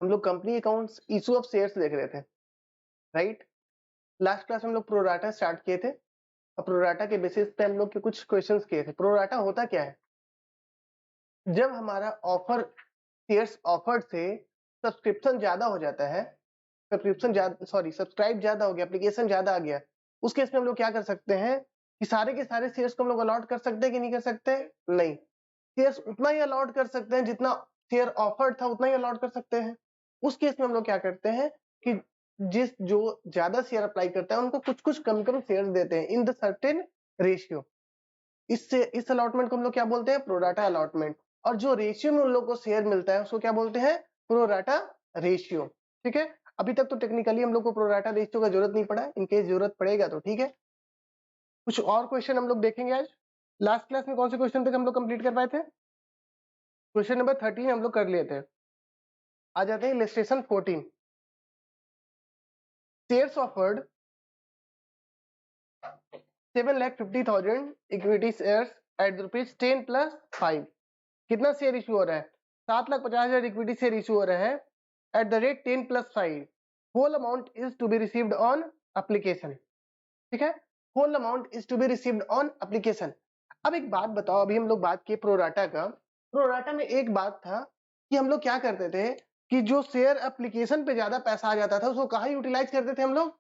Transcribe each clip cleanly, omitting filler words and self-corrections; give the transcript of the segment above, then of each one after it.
हम लोग company accounts, issue of shares देख रहे थे, राइट। लास्ट क्लास हम लोग प्रोराटा स्टार्ट किए थे और प्रोराटा के बेसिस पे हम लोग के कुछ क्वेश्चंस किए थे। प्रोराटा होता क्या है? जब हमारा ऑफर शेयर्स ऑफर्ड से सब्सक्रिप्शन ज्यादा हो जाता है, सब्सक्राइब ज्यादा हो गया, एप्लीकेशन ज्यादा आ गया, उस केस में हम लोग क्या कर सकते हैं कि सारे के सारे शेयर्स को हम लोग अलॉट कर सकते हैं कि नहीं कर सकते? नहीं, शेयर्स उतना ही अलॉट कर सकते हैं जितना शेयर ऑफर्ड था, उतना ही अलॉट कर सकते हैं। उस केस में हम लोग क्या करते हैं कि जो ज्यादा शेयर अप्लाई करता है उनको कुछ कुछ कम कम शेयर देते हैं इन द सर्टेन रेशियो। इस अलॉटमेंट को हम लोग क्या बोलते हैं? Pro rata allotment. और जो रेशियो में उन लोग को शेयर मिलता है उसको क्या बोलते हैं? Pro rata ratio. ठीक है, अभी तक तो टेक्निकली हम लोग को प्रोराटा रेशियो का जरूरत नहीं पड़ा, इनकेस जरूरत पड़ेगा तो ठीक है। कुछ और क्वेश्चन हम लोग देखेंगे आज। लास्ट क्लास में कौन से क्वेश्चन तक हम लोग कंप्लीट कर पाए थे? क्वेश्चन नंबर 13 हम लोग कर लिए थे। आ जाते हैं illustration 14। Shares offered 7,50,000 equity shares at ₹10 + 5। कितना शेयर इशू हो रहा है? 7,50,000 इक्विटी शेयर इशू हो रहा है at the rate 10 + 5। Whole amount is to be received on application. ठीक है, whole amount is to be received on application. अब एक बात बताओ, अभी हम लोग बात किए प्रोराटा का। प्रोराटा में एक बात था कि हम लोग क्या करते थे कि जो शेयर एप्लीकेशन पे ज्यादा पैसा आ जाता था उसको कहाँ यूटिलाइज करते थे हम लोग?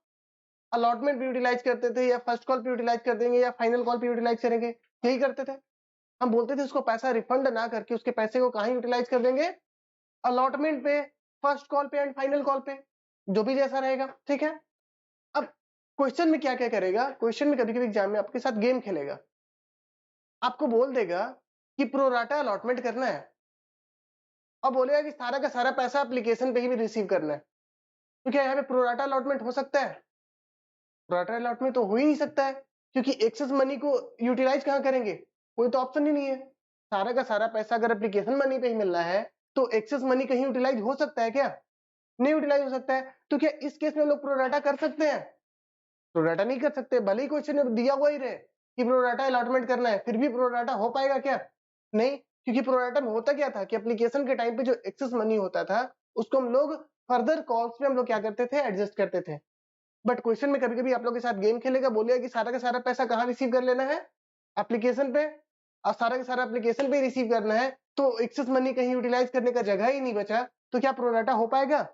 अलॉटमेंट पे यूटिलाइज करते थे, या फर्स्ट कॉल पे यूटिलाइज कर देंगे, या फाइनल कॉल पे यूटिलाइज करेंगे, यही करते थे। हम बोलते थे उसको पैसा रिफंड ना करके उसके पैसे को कहाँ यूटिलाइज कर देंगे? अलॉटमेंट पे, फर्स्ट कॉल पे एंड फाइनल कॉल पे, जो भी जैसा रहेगा। ठीक है, अब क्वेश्चन में क्या क्या करेगा? क्वेश्चन में कभी कभी एग्जाम में आपके साथ गेम खेलेगा, आपको बोल देगा कि प्रोराटा अलॉटमेंट करना है और बोलेगा कि सारा का सारा पैसा एप्लीकेशन पे ही भी रिसीव करना है। तो क्या यहाँ पे प्रोराटा अलॉटमेंट हो सकता है? प्रोराटा अलॉटमेंट तो हो ही नहीं सकता है, क्योंकि एक्सेस मनी को यूटिलाइज कहाँ करेंगे? कोई तो ऑप्शन ही नहीं है। सारा का सारा पैसा अगर एप्लीकेशन मनी पे ही मिल रहा है तो एक्सेस मनी कहीं यूटिलाइज हो सकता है क्या? नहीं यूटिलाइज हो सकता है। तो क्या इस केस में लोग प्रोराटा कर सकते हैं? प्रोराटा नहीं कर सकते, भले ही क्वेश्चन में दिया हुआ ही रहे कि प्रोराटा अलॉटमेंट करना है, फिर भी प्रोराटा हो पाएगा क्या? नहीं, क्योंकि प्रोराटा में होता क्या था कि एप्लीकेशन के टाइम पे जो एक्सेस मनी होता था उसको हम लोग फर्दर कॉल्स में हम लोग क्या करते थे? एडजस्ट करते थे। बट क्वेश्चन में कभी कभी आप लोग के साथ गेम खेलेगा, बोलेगा कि सारा का सारा पैसा कहाँ रिसीव कर लेना है? एप्लीकेशन पे, और सारा का सारा एप्लीकेशन पे रिसीव करना है, तो एक्सेस मनी कहीं यूटिलाइज करने का जगह ही नहीं बचा, तो क्या प्रोराटा हो पाएगा?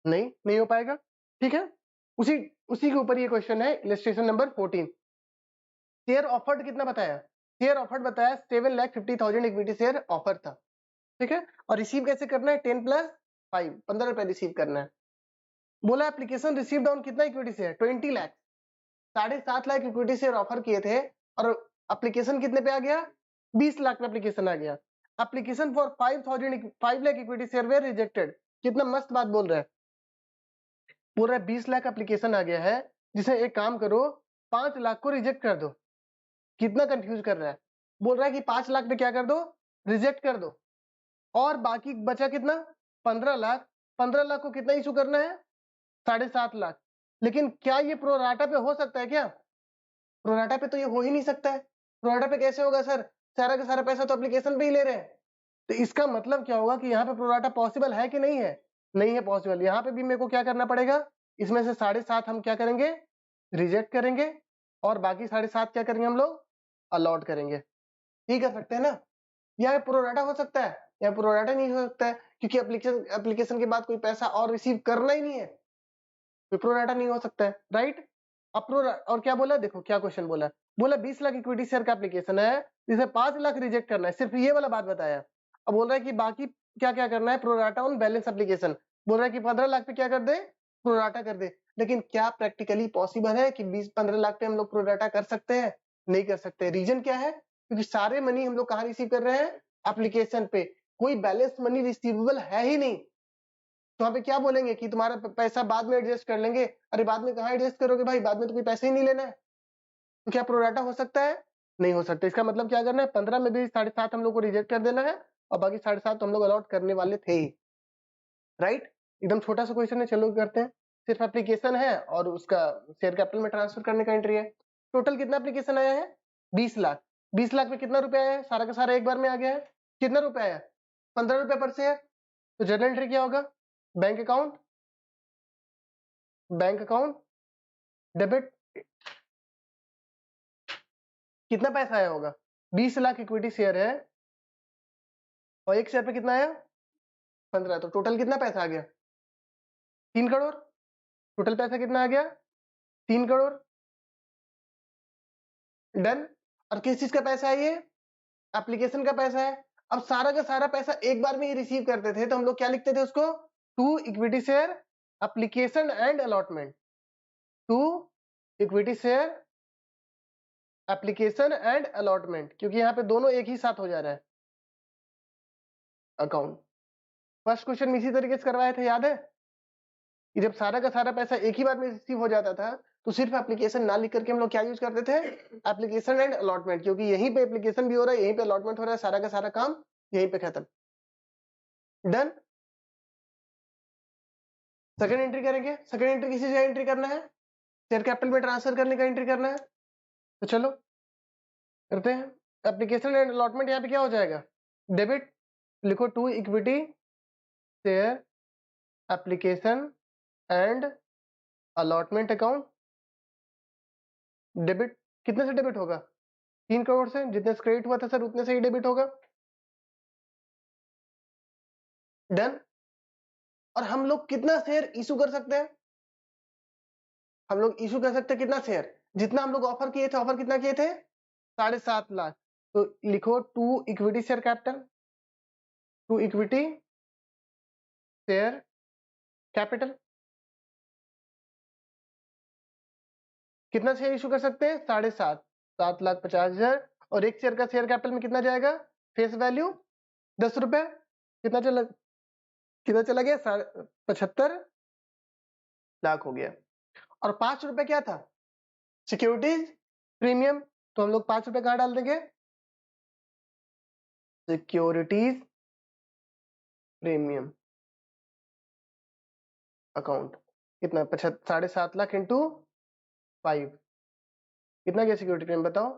नहीं, नहीं हो पाएगा। ठीक है, उसी उसी के ऊपर ये क्वेश्चन है, इलस्ट्रेशन नंबर 14। शेयर ऑफर्ड कितना बताया? शेयर ऑफर्ड बताया 7,50,000 इक्विटी शेयर ऑफर था। ठीक है, और रिसीव कैसे करना है? 10 + 5, 15 रुपए रिसीव करना है। बोला एप्लीकेशन रिसीव्ड ऑन कितना equity share? 20 lakh, 7.5 lakh equity share offer किए थे और एप्लीकेशन कितने पे आ गया? 20 लाख पे एप्लीकेशन आ गया। Application for 5 lakh equity share were rejected. कितना मस्त बात बोल रहा है, बोल रहा है 20 लाख एप्लीकेशन आ गया है, जिसे एक काम करो 5 लाख को रिजेक्ट कर दो। कितना कंफ्यूज कर रहा है, बोल रहा है कि 5 लाख पे क्या कर दो? रिजेक्ट कर दो, और बाकी बचा कितना? 15 लाख। 15 लाख को कितना इशू करना है? 7.5 लाख। लेकिन क्या ये प्रोराटा पे हो सकता है क्या? प्रोराटा पे तो ये हो ही नहीं सकता है। प्रोराटा पे कैसे होगा सर? सारा का सारा पैसा तो एप्लीकेशन पे ही ले रहे हैं। तो इसका मतलब क्या होगा कि यहाँ पे प्रोराटा पॉसिबल है कि नहीं है? नहीं है पॉसिबल। यहाँ पे भी मेरे को क्या करना पड़ेगा? इसमें से 7.5 हम क्या करेंगे? रिजेक्ट करेंगे, और बाकी 7.5 क्या करेंगे हम लोग? अलॉट करेंगे। ठीक कर सकते हैं ना? यहाँ प्रोराटा हो सकता है, यहाँ प्रोराटा नहीं हो सकता है, क्योंकि एप्लीकेशन के बाद कोई पैसा और रिसीव करना ही नहीं है, तो प्रोराटा नहीं हो सकता है, राइट। अब और क्या बोला, देखो क्या क्वेश्चन बोला, बोला 20 लाख इक्विटी शेयर का एप्लीकेशन है, जिसे 5 लाख रिजेक्ट करना है, सिर्फ ये वाला बात बताया। अब बोल रहा है कि बाकी क्या क्या करना है? Pro rata on balance application. बोल रहा है कि 15 लाख पे क्या कर दे? प्रोराटा कर दे। लेकिन क्या प्रैक्टिकली पॉसिबल है कि 20-15 लाख पे हम लोग प्रोराटा कर सकते हैं? नहीं कर सकते। रीजन क्या है? क्योंकि सारे मनी हम लोग कहाँ रिसीव कर रहे हैं? एप्लीकेशन पे। कोई बैलेंस मनी रिसीवेबल है ही नहीं। तो वहां पे क्या बोलेंगे कि तुम्हारा पैसा बाद में एडजस्ट कर लेंगे। अरे बाद में कहाँ एडजस्ट करोगे भाई, बाद में तो कोई पैसे ही नहीं लेना है। तो क्या प्रोराटा हो सकता है? नहीं हो सकता। इसका मतलब क्या करना है? 15 में भी 7.5 हम लोग को रिजेक्ट कर देना है, और बाकी 7.5 तो हम लोग अलॉट करने वाले थे ही, राइट। एकदम छोटा सा क्वेश्चन है, चलो करते हैं। सिर्फ एप्लीकेशन है और उसका शेयर कैपिटल में ट्रांसफर करने का एंट्री है। टोटल कितना एप्लीकेशन आया है? 20 लाख। 20 लाख में कितना रुपए आया है? सारा का सारा एक बार में आ गया है। कितना रुपए आया? 15 रुपए पर शेयर। तो जर्नल एंट्री क्या होगा? बैंक अकाउंट डेबिट, कितना पैसा आया होगा? 20 लाख इक्विटी शेयर है और एक शेयर पे कितना आया? 15, तो टोटल कितना पैसा आ गया? 3 करोड़। टोटल पैसा कितना आ गया? 3 करोड़। डन। और किस चीज का पैसा है ये? एप्लीकेशन का पैसा है। अब सारा का सारा पैसा एक बार में ही रिसीव करते थे तो हम लोग क्या लिखते थे उसको? To equity share application and allotment. To equity share application and allotment, क्योंकि यहाँ पे दोनों एक ही साथ हो जा रहा है। अकाउंट फर्स्ट क्वेश्चन में इसी तरीके से करवाया था, याद है कि जब सारा का सारा पैसा एक ही बार में रिसीव हो जाता था तो सिर्फ एप्लीकेशन ना लिख करके हम लोग क्या यूज करते थे? एप्लीकेशन एंड अलॉटमेंट, क्योंकि यहीं पे एप्लीकेशन भी हो रहा है, यहीं पे अलॉटमेंट हो रहा है, सारा का सारा काम यहीं पे खत्म। डन। सेकंड एंट्री करेंगे। सेकंड एंट्री किसी जगह एंट्री करना है, शेयर कैपिटल में ट्रांसफर करने का एंट्री करना है, तो चलो करते हैं। एप्लीकेशन एंड अलॉटमेंट यहाँ पे क्या हो जाएगा? डेबिट, लिखो to equity share application and allotment account. Debit कितने से डेबिट होगा? 3 करोड़ से। जितने से क्रेडिट हुआ था सर उतने से ही डेबिट होगा। डन। और हम लोग कितना शेयर इशू कर सकते हैं? हम लोग इशू कर सकते हैं कितना शेयर? जितना हम लोग ऑफर किए थे। ऑफर कितना किए थे? 7.5 लाख। तो लिखो to equity share capital, to equity share capital. कितना शेयर इशू कर सकते हैं? 7.5, 7,50,000। और एक शेयर का शेयर कैपिटल में कितना जाएगा? फेस वैल्यू 10 रुपए। कितना चला गया? 75 लाख हो गया। और 5 रुपए क्या था? Securities premium. तो हम लोग 5 रुपए कहां डाल देंगे? Securities premium account. कितना? 7.5 लाख इंटू 5, कितना गया सिक्योरिटी प्रीमियम बताओ?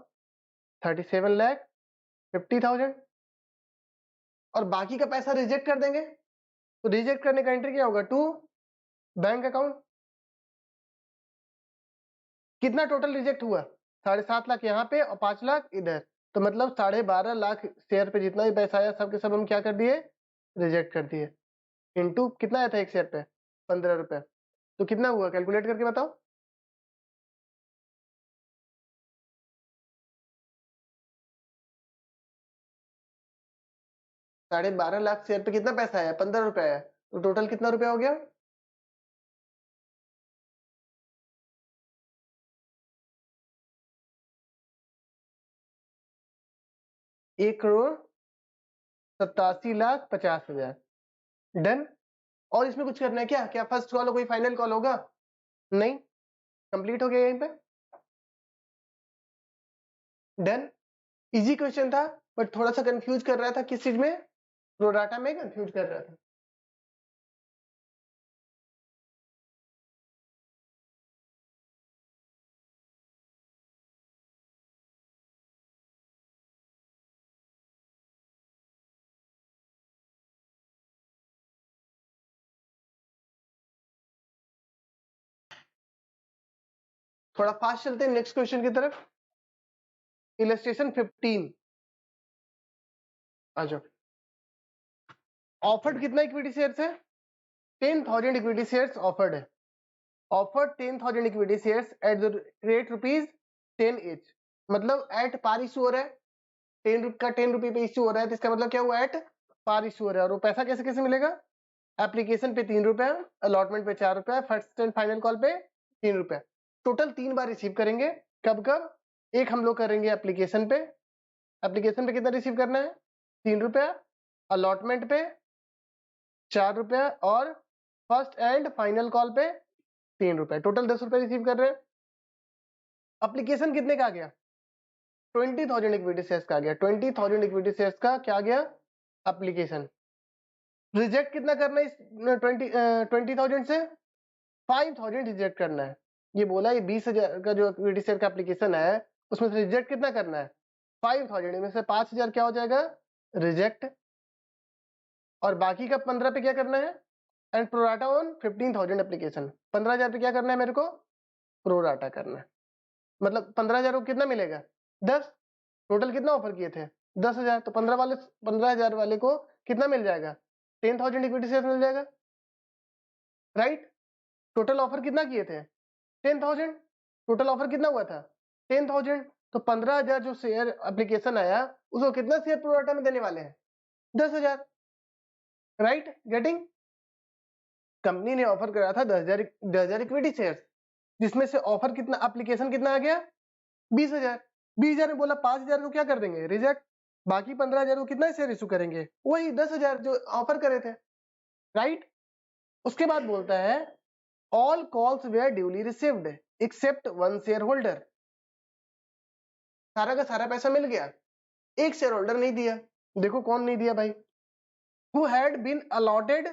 37,50,000। और बाकी का पैसा रिजेक्ट कर देंगे। तो रिजेक्ट करने का एंट्री क्या होगा? To bank account. कितना टोटल रिजेक्ट हुआ? 7.5 लाख यहाँ पे और 5 लाख इधर, तो मतलब 12.5 लाख शेयर पे जितना भी पैसा आया सब के सब हम क्या कर दिए? रिजेक्ट कर दिए। इंटू कितना आया था एक शेयर पे? 15 रुपए। तो कितना हुआ? कैलकुलेट करके बताओ। 12.5 लाख शेयर पे कितना पैसा आया? 15 रुपए आया। तो टोटल कितना रुपया हो गया? 1,87,50,000। डन। और इसमें कुछ करना है क्या? क्या फर्स्ट कॉल हो, कोई फाइनल कॉल होगा? नहीं, कंप्लीट हो गया यहीं पे। डन। इजी क्वेश्चन था बट थोड़ा सा कंफ्यूज कर रहा था। किस चीज में? प्रोडाटा में कंफ्यूज कर रहा था। थोड़ा फास्ट चलते हैं नेक्स्ट क्वेश्चन की तरफ। इलस्ट्रेशन 15 आ जाओ। ऑफर्ड कितना इक्विटी शेयर्स है? 10,000 इक्विटी शेयर्स ऑफर्ड है। Offered 10,000 equity shares at the rate ₹10 each। मतलब एट पार इशू हो रहा है। 10 रुपए पे इशू हो रहा है, तो इसका मतलब क्या हुआ? एट पार इशू हो रहा है। और वो पैसा कैसे कैसे मिलेगा? एप्लीकेशन पे 3 रुपए, अलॉटमेंट पे 4 रुपए, फर्स्ट एंड फाइनल कॉल पे 3 रुपए। टोटल 3 बार रिसीव करेंगे। कब कब? एक हम लोग करेंगे एप्लीकेशन पे। एप्लीकेशन पे कितना रिसीव करना है? 3 रुपया। अलॉटमेंट पे 4 रुपया और फर्स्ट एंड फाइनल कॉल पे 3 रुपए। टोटल 10 रुपए रिसीव कर रहे हैं। एप्लीकेशन कितने का आ गया? 20,000 इक्विटी शेयर्स का आ गया। 20,000 इक्विटी शेयर्स का क्या आ गया? एप्लीकेशन। रिजेक्ट कितना करना है इस 20,000 से? 5,000 रिजेक्ट करना है। ये बोला ये 20,000 का जो इक्विटी शेयर का एप्लीकेशन है उसमें से रिजेक्ट कितना करना है? 5,000 में से 5,000 क्या हो जाएगा? रिजेक्ट। और बाकी का 15 पे क्या करना है? And pro rata on 15,000 application. 15,000 पे क्या करना है मेरे को? प्रोराटा करना है। मतलब 15,000 को कितना मिलेगा? 10। टोटल कितना ऑफर किए थे? 10,000। तो 15,000 वाले को कितना मिल जाएगा? 10,000 इक्विटी शेयर मिल जाएगा, राइट? टोटल ऑफर कितना किए थे? 10,000। टोटल ऑफर कितना हुआ था? 10,000। तो 15,000 जो शेयर एप्लीकेशन आया उसको कितना शेयर प्रोराटा में देने वाले हैं? 10,000, राइट? गेटिंग? कंपनी ने ऑफर करा था 10,000 इक्विटी शेयर, जिसमें से ऑफर कितना, एप्लीकेशन कितना आ गया? 20,000। 20,000 में बोला 5,000 को क्या कर देंगे? रिजेक्ट। बाकी 15,000 को कितना शेयर इशू करेंगे? वही 10,000 जो ऑफर करे थे, राइट? उसके बाद बोलता है all calls were duly received except one share holder. सारा का सारा पैसा मिल गया, एक शेयर होल्डर नहीं दिया। देखो कौन नहीं दिया भाई? Who had been allotted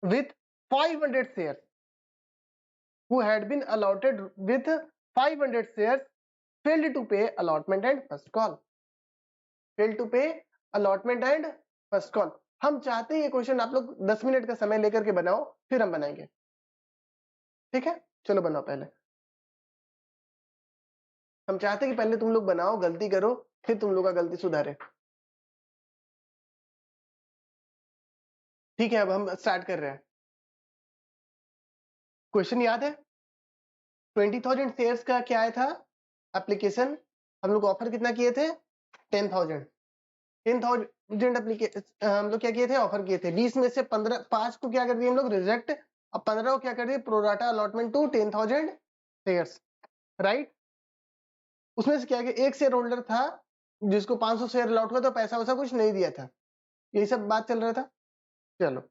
with 500 share, who had been allotted with 500 shares failed to pay allotment and first call, failed to pay allotment and first call। हम चाहते हैं ये क्वेश्चन आप लोग 10 मिनट का समय लेकर के बनाओ, फिर हम बनाएंगे, ठीक है? चलो बनाओ पहले। हम चाहते हैं कि पहले तुम लोग बनाओ, गलती करो, फिर तुम लोग का गलती सुधारे, ठीक है? अब हम स्टार्ट कर रहे हैं। क्वेश्चन याद है? 20,000 शेयर्स का क्या आया था एप्लीकेशन? हम लोग ऑफर कितना किए थे? 10,000 एप्लीकेशन हम लोग क्या किए थे? ऑफर किए थे। 20 में से 5 को क्या कर दिए हम लोग? रिजेक्ट। अब 15 को क्या कर दिए? Pro rata allotment to 10,000 shares, right? उसमें से क्या किया? एक शेयर होल्डर था जिसको 500 शेयर अलॉट हुआ, तो पैसा वैसा कुछ नहीं दिया था। यही सब बात चल रहा था। चलो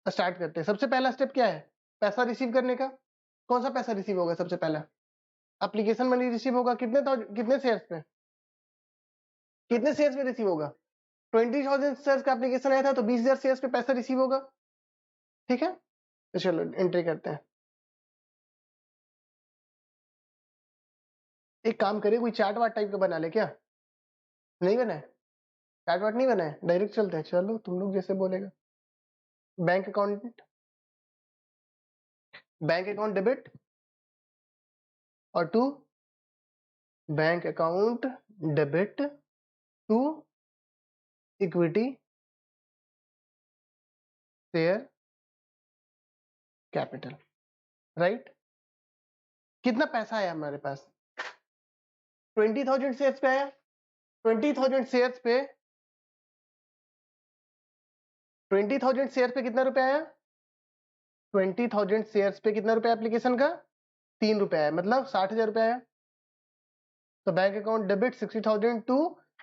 स्टार्ट करते हैं। सबसे पहला स्टेप क्या है? पैसा रिसीव करने का। कौन सा पैसा रिसीव होगा? सबसे पहला एप्लीकेशन मनी रिसीव होगा। कितने शेयर्स पे? कितने शेयर्स पे रिसीव होगा? 20,000 शेयर्स का एप्लीकेशन आया था, तो 20,000 शेयर्स पे पैसा रिसीव होगा, ठीक है? तो चलो एंट्री करते हैं। एक काम करिए, कोई चार्ट वार्ट टाइप का बना ले क्या? नहीं बना है? चार्ट वार्ट नहीं बना है, डायरेक्ट चलते हैं। चलो तुम लोग जैसे बोलेगा। बैंक अकाउंट डेबिट और to bank account debit to equity share capital, right? कितना पैसा आया हमारे पास? 20,000 शेयर्स पे आया। 20,000 शेयर्स पे 20,000 शेयर्स पे कितना रुपया आया? 20,000 शेयर्स पे कितना रुपया एप्लीकेशन का? 3 रुपया आया, मतलब 60,000 रुपया आया। तो bank account debit 60,000 to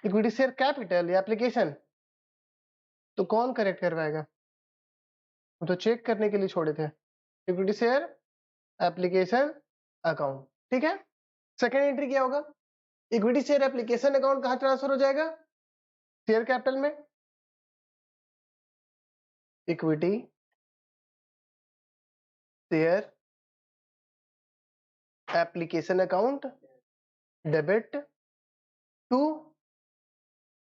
equity share capital या एप्लीकेशन। तो कौन करेक्ट करवाएगा? हम तो चेक करने के लिए छोड़े थे। इक्विटी शेयर एप्लीकेशन अकाउंट, ठीक है? सेकेंड एंट्री क्या होगा? इक्विटी शेयर एप्लीकेशन अकाउंट कहां ट्रांसफर हो जाएगा? शेयर कैपिटल में। Equity share application account debit to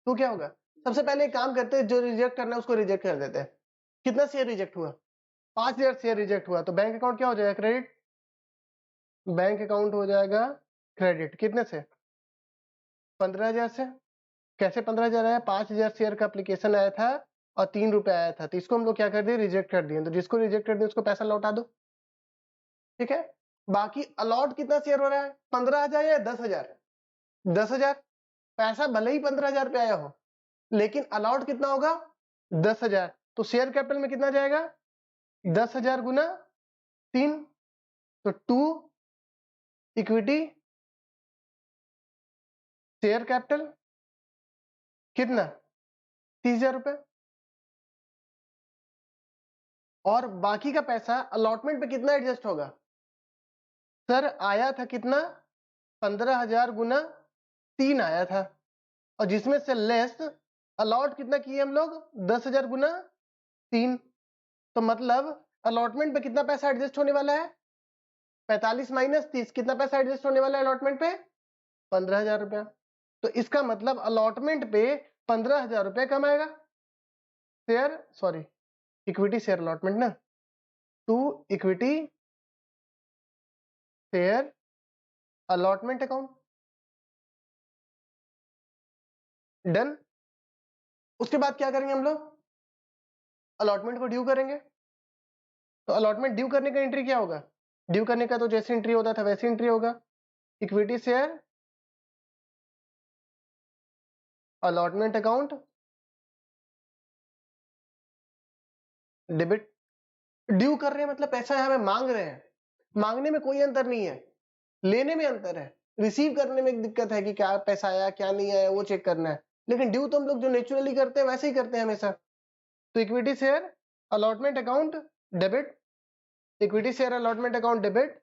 क्या होगा? सबसे पहले एक काम करते हैं, जो रिजेक्ट करना है उसको रिजेक्ट कर देते हैं। कितना शेयर रिजेक्ट हुआ? 5,000 शेयर रिजेक्ट हुआ। तो बैंक अकाउंट क्या हो जाएगा? क्रेडिट। बैंक अकाउंट हो जाएगा क्रेडिट। कितने से? 15,000 से। कैसे 15,000 आया? 5,000 शेयर का एप्लीकेशन आया था और 3 रुपए आया था, तो इसको हम लोग क्या कर दिए? रिजेक्ट कर दिए। तो जिसको रिजेक्ट कर दिया उसको पैसा लौटा दो, ठीक है? बाकी अलॉट कितना शेयर हो रहा है? 15,000 या 10,000? 10,000। पैसा भले ही 15,000 पे आया हो, लेकिन अलॉट कितना होगा? 10,000। तो शेयर कैपिटल में कितना जाएगा? 10,000 गुना 3, तो 2 इक्विटी शेयर कैपिटल कितना? 30,000 रुपए। और बाकी का पैसा अलॉटमेंट पे कितना एडजस्ट होगा? सर आया था कितना? 15,000 गुना 3 आया था, और जिसमें से लेस अलॉट कितना किए हम लोग? 10,000 गुना 3। तो मतलब अलॉटमेंट पे कितना पैसा एडजस्ट होने वाला है? 45 माइनस 30, कितना पैसा एडजस्ट होने वाला है अलॉटमेंट पे? 15,000 रुपया। तो इसका मतलब अलॉटमेंट पे 15,000 रुपये कम आएगा। Share sorry equity share allotment ना, to equity share allotment account. Done. उसके बाद क्या करेंगे हम लोग, अलॉटमेंट को ड्यू करेंगे। तो अलॉटमेंट ड्यू करने का एंट्री क्या होगा, ड्यू करने का तो जैसे एंट्री होता था वैसे एंट्री होगा, equity share allotment account debit. Due कर रहे हैं मतलब पैसा यहाँ पे मांग रहे हैं, मांगने में कोई अंतर नहीं है, लेने में अंतर है। रिसीव करने में एक दिक्कत है कि क्या पैसा आया क्या नहीं आया वो चेक करना है, लेकिन ड्यू तो हम लोग जो नेचुरली करते हैं वैसे ही करते हैं हमेशा। तो equity share allotment account debit, equity share allotment account debit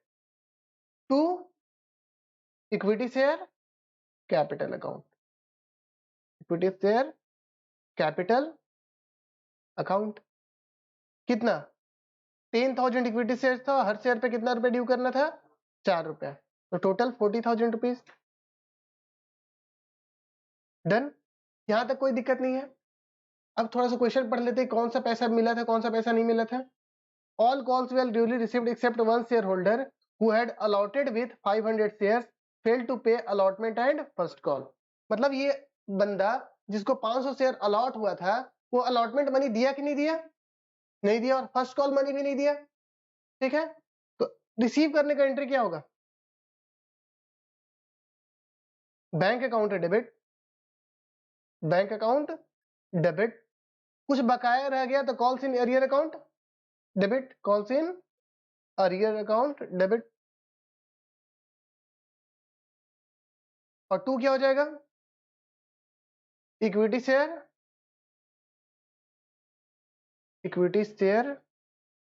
to equity share capital account, equity share capital account. कितना, 10,000 इक्विटी शेयर था, हर शेयर पे कितना रुपए ड्यू करना था, 4 रुपया, तो टोटल 40,000 रुपीज। डन। यहां तक कोई दिक्कत नहीं है। अब थोड़ा सा क्वेश्चन पढ़ लेते हैं, कौन सा पैसा मिला था कौन सा पैसा नहीं मिला था। All calls were duly received except one share holder who had allotted with 500 shares fail to pay allotment and first call. मतलब ये बंदा जिसको 500 शेयर अलॉट हुआ था वो अलॉटमेंट मनी दिया कि नहीं दिया, नहीं दिया, और फर्स्ट कॉल मनी भी नहीं दिया। ठीक है, तो रिसीव करने का एंट्री क्या होगा, bank account debit, bank account debit. कुछ बकाया रह गया तो calls in arrear account debit, calls in arrear account debit. और टू क्या हो जाएगा, equity share, equity share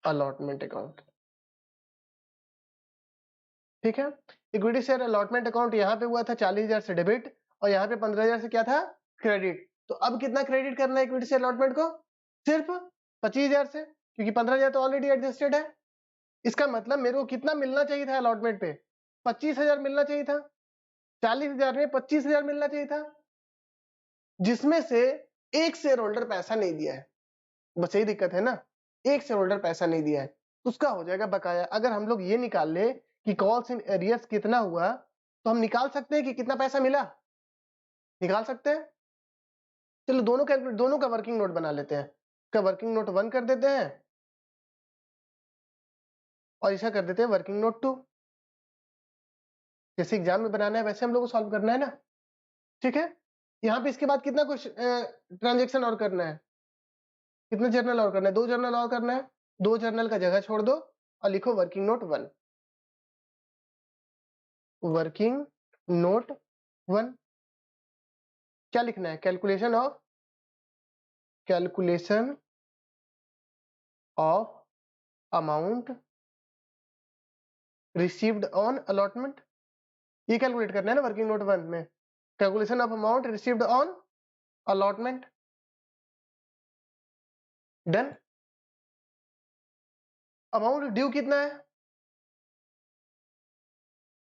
allotment account. ठीक है, इक्विटी शेयर अलॉटमेंट अकाउंट यहाँ पे हुआ था 40,000 से डेबिट और यहाँ पे 15,000 से क्या था, क्रेडिट। तो अब कितना क्रेडिट करना है इक्विटी शेयर अलॉटमेंट को, सिर्फ 25,000 से, क्योंकि 15,000 तो ऑलरेडी एडजस्टेड है। इसका मतलब मेरे को कितना मिलना चाहिए था अलॉटमेंट पे, 25,000 मिलना चाहिए था, 40,000 में 25,000 मिलना चाहिए था, जिसमें से एक शेयर होल्डर पैसा नहीं दिया है। बस यही दिक्कत है ना, एक शेयर होल्डर पैसा नहीं दिया है, उसका हो जाएगा बकाया। अगर हम लोग ये निकाल ले कि कॉल्स इन एरियर्स कितना हुआ, तो हम निकाल सकते हैं कि कितना पैसा मिला, निकाल सकते हैं। चलो दोनों कैलकुलेट, दोनों का वर्किंग नोट बना लेते हैं। का वर्किंग नोट 1 कर देते हैं और इसका कर देते हैं वर्किंग नोट 2। जैसे एग्जाम में बनाना है वैसे हम लोग को सॉल्व करना है ना। ठीक है, यहाँ पे इसके बाद कितना कुछ ट्रांजेक्शन और करना है, कितना जर्नल और करना है, 2 जर्नल और करना है। 2 जर्नल का जगह छोड़ दो और लिखो वर्किंग नोट 1, वर्किंग नोट 1। क्या लिखना है, calculation of amount received on allotment, ये कैलकुलेट करना है ना वर्किंग नोट 1 में, calculation of amount received on allotment. Done. Amount due कितना है,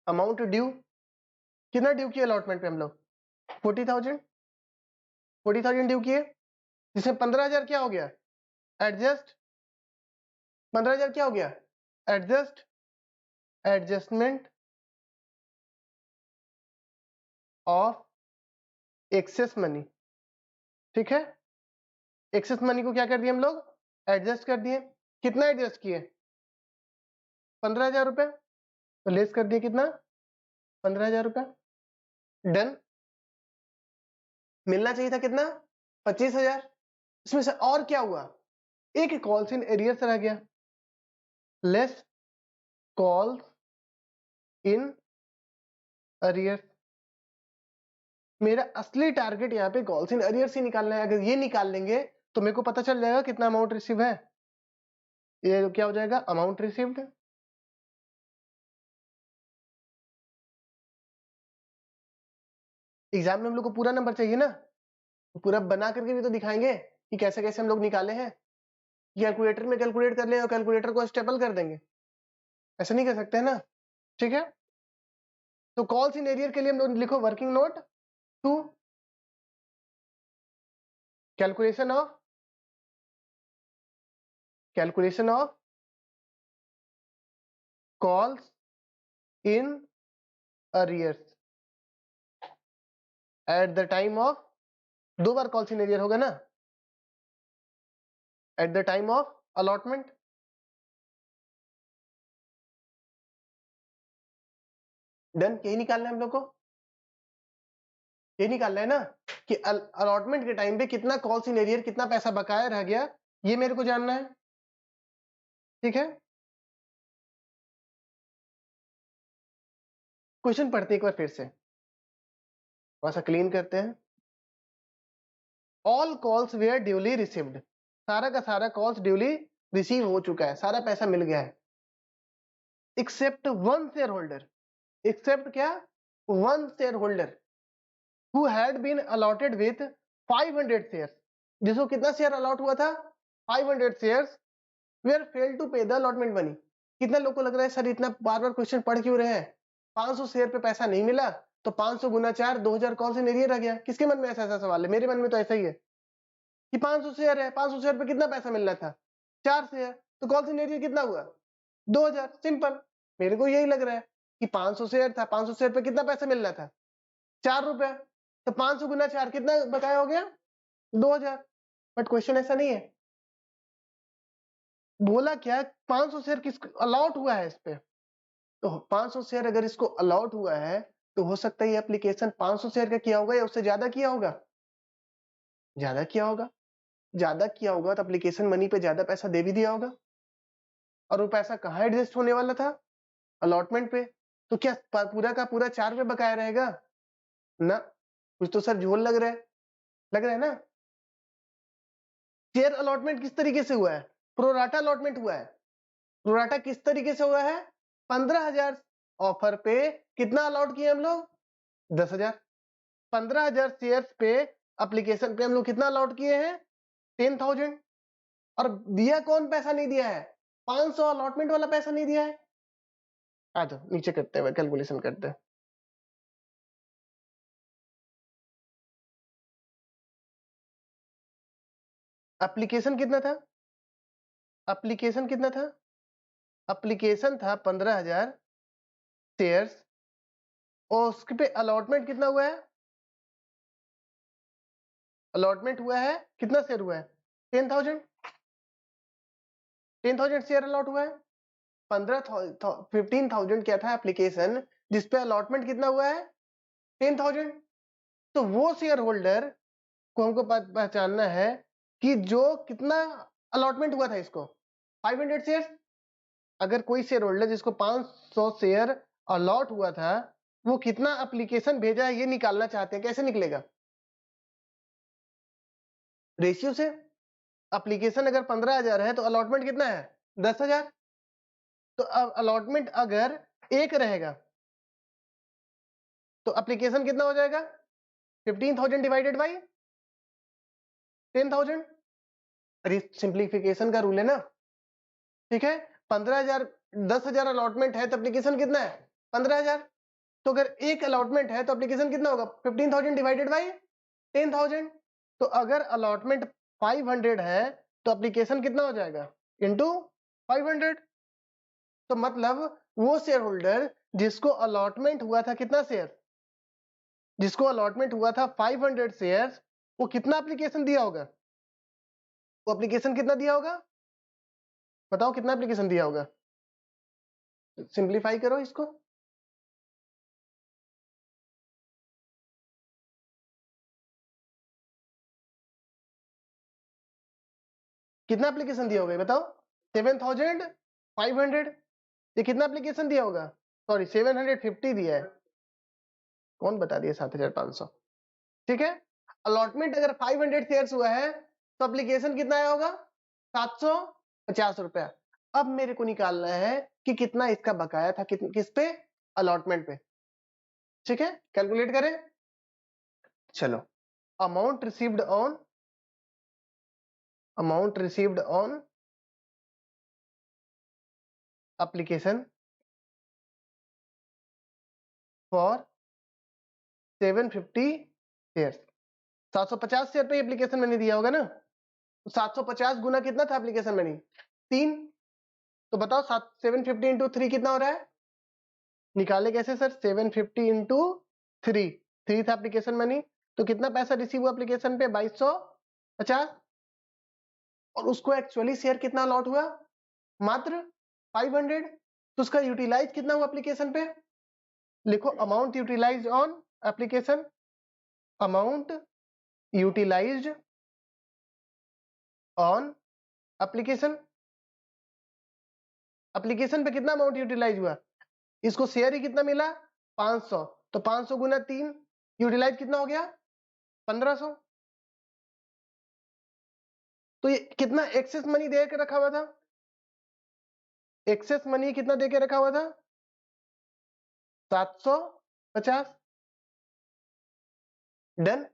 अमाउंट ड्यू कितना ड्यू किया अलॉटमेंट पे हम लोग, 40,000 ड्यू किए, जिसमें 15,000 क्या हो गया, एडजस्ट, 15,000 क्या हो गया, एडजस्टमेंट ऑफ एक्सेस मनी। ठीक है, एक्सेस मनी को क्या कर दिए हम लोग, एडजस्ट कर दिए। कितना एडजस्ट किए, 15,000 रुपए, तो लेस कर दिए कितना, 15,000 रुपए। डन। मिलना चाहिए था कितना, 25,000। इसमें से और क्या हुआ, एक कॉल्स इन एरियर्स रह गया, लेस कॉल्स इन अरियर्स। मेरा असली टारगेट यहाँ पे कॉल्स इन अरियर्स ही निकालना है। अगर ये निकाल लेंगे तो मेरे को पता चल जाएगा कितना अमाउंट रिसीव है। ये क्या हो जाएगा, अमाउंट रिसीव्ड। एग्जाम में हम लोग को पूरा नंबर चाहिए ना, तो पूरा बना करके भी तो दिखाएंगे कि कैसे कैसे हम लोग निकाले हैं। कैलकुलेटर में कैलकुलेट कर ले और कैलकुलेटर को स्टेपल कर देंगे, ऐसा नहीं कर सकते है ना। ठीक है, तो कॉल्स इन एरियर के लिए हम लोग लिखो working note 2, calculation of calls in arrears at the time of, 2 bar calls in arrear होगा ना, at the time of allotment. Done, यही निकालना है हम लोग को, ये निकालना है ना कि अलॉटमेंट के टाइम पे कितना कॉल्स इन एरियर, कितना पैसा बकाया रह गया, ये मेरे को जानना है। ठीक है, क्वेश्चन पढ़ते हैं एक बार फिर से, थोड़ा सा क्लीन करते हैं। All calls were duly received, सारा का सारा कॉल्स ड्यूली रिसीव हो चुका है, सारा पैसा मिल गया है, except one share holder, except क्या, one share holder who had been allotted with 500 shares, जिसको कितना शेयर अलॉट हुआ था, 500 shares, were fail to pay the allotment money. कितना लोग को लग रहा है सर इतना बार बार क्वेश्चन पढ़ क्यों रहे हैं, 500 शेयर पे पैसा नहीं मिला तो 500 गुना 4, 2000 कॉल से एरियर रह गया। किसके मन में ऐसा सवाल है, मेरे मन में तो ऐसा ही है कि 500 शेयर है, 500 शेयर पे कितना पैसा मिलना था, 4 शेयर, तो कॉल से एरियर कितना हुआ, 2000। सिंपल, मेरे को यही लग रहा है कि 500 शेयर था, 500 शेयर पे कितना पैसा मिलना था, 4 रुपया, तो 500 गुना 4 कितना बकाया हो गया, 2000। बट क्वेश्चन ऐसा नहीं है, बोला क्या 500 शेयर किसको अलॉट हुआ है इस पे, तो 500 शेयर अगर इसको अलॉट हुआ है तो हो सकता है ये एप्लीकेशन 500 शेयर का किया होगा या उससे ज्यादा किया होगा, ज्यादा किया होगा, ज्यादा किया होगा तो एप्लीकेशन मनी पे ज्यादा पैसा दे भी दिया होगा, और वो पैसा कहाँ एडजस्ट होने वाला था, अलॉटमेंट पे। तो क्या पूरा का पूरा 4 पे बकाया रहेगा ना, कुछ तो सर झोल लग रहा है, लग रहा है ना। शेयर अलॉटमेंट किस तरीके से हुआ है, प्रोराटा अलॉटमेंट हुआ है। प्रोराटा किस तरीके से हुआ है, 15,000 ऑफर पे कितना अलॉट किए हम लोग, 10,000, 15,000 शेयर्स पे एप्लीकेशन पे हम लोग कितना अलॉट किए हैं, 10,000, और दिया कौन पैसा नहीं दिया है, 500 अलॉटमेंट वाला पैसा नहीं दिया है। आ जाओ नीचे करते हैं, कैलकुलेशन करते हैं। एप्लीकेशन कितना था, एप्लीकेशन कितना था, एप्लीकेशन था 15,000 शेयर्स, और उसके पे अलॉटमेंट कितना हुआ है, अलॉटमेंट हुआ है कितना शेयर हुआ है, 10,000, 10,000 शेयर अलॉट हुआ है। 15,000 क्या था एप्लीकेशन, जिसपे अलॉटमेंट कितना हुआ है, 10,000। तो वो शेयर होल्डर को हमको पहचानना है कि जो कितना अलॉटमेंट हुआ था इसको, 500 शेयर। अगर कोई शेयर होल्डर जिसको 500 शेयर अलॉट हुआ था वो कितना एप्लीकेशन भेजा है ये निकालना चाहते हैं, कैसे निकलेगा, रेशियो से। एप्लीकेशन अगर 15,000 है तो अलॉटमेंट कितना है, 10,000। तो अब अलॉटमेंट अगर 1 रहेगा तो एप्लीकेशन कितना हो जाएगा, 15,000 डिवाइडेड बाई 10,000। अरे सिंप्लीफिकेशन का रूल है ना, ठीक है। 15,000, 10,000 अलॉटमेंट है तो एप्लीकेशन कितना है, 15,000। तो अगर एक अलॉटमेंट है तो एप्लीकेशन कितना होगा, 15,000 डिवाइडेड बाई 10,000। तो अगर अलॉटमेंट 500 है तो एप्लीकेशन कितना हो जाएगा, इंटू 500। तो मतलब वो शेयर होल्डर जिसको अलॉटमेंट हुआ था कितना शेयर, जिसको अलॉटमेंट हुआ था 500 शेयर, वो कितना एप्लीकेशन दिया होगा, वो एप्लीकेशन कितना दिया होगा, बताओ कितना एप्लीकेशन दिया होगा, सिंप्लीफाई करो इसको। कितना एप्लीकेशन दिया होगा बताओ, 7,500। ये कितना एप्लीकेशन दिया होगा, सॉरी 750 दिया है, कौन बता दिया 7,500। ठीक है, अलॉटमेंट अगर 500 शेयर्स हुआ है तो एप्लीकेशन कितना आया होगा, 750 रुपया। अब मेरे को निकालना है कि कितना इसका बकाया था, किस पे, अलॉटमेंट पे। ठीक है, कैलकुलेट करें, चलो। Amount received on, amount received on application for 750 shares, 750 share पे एप्लीकेशन मैंने दिया होगा ना, तो 750 गुना कितना था एप्लीकेशन मनी, 3। तो बताओ 750 इंटू 3 कितना हो रहा है? निकाले कैसे सर? 750 इंटू 3, 3 था एप्लीकेशन मनी, तो कितना पैसा रिसीव हुआ एप्लीकेशन पे? 2250। और उसको एक्चुअली शेयर कितना अलॉट हुआ? मात्र 500। तो उसका यूटिलाइज कितना हुआ एप्लीकेशन पे? लिखो amount utilised on application, amount utilised on application. Application पे कितना अमाउंट यूटिलाइज हुआ? इसको शेयर ही कितना मिला? 500। तो 500 गुना 3, यूटिलाइज कितना हो गया? 1500। तो ये कितना एक्सेस मनी दे के रखा हुआ था? एक्सेस मनी कितना दे के रखा हुआ था? 750। डन।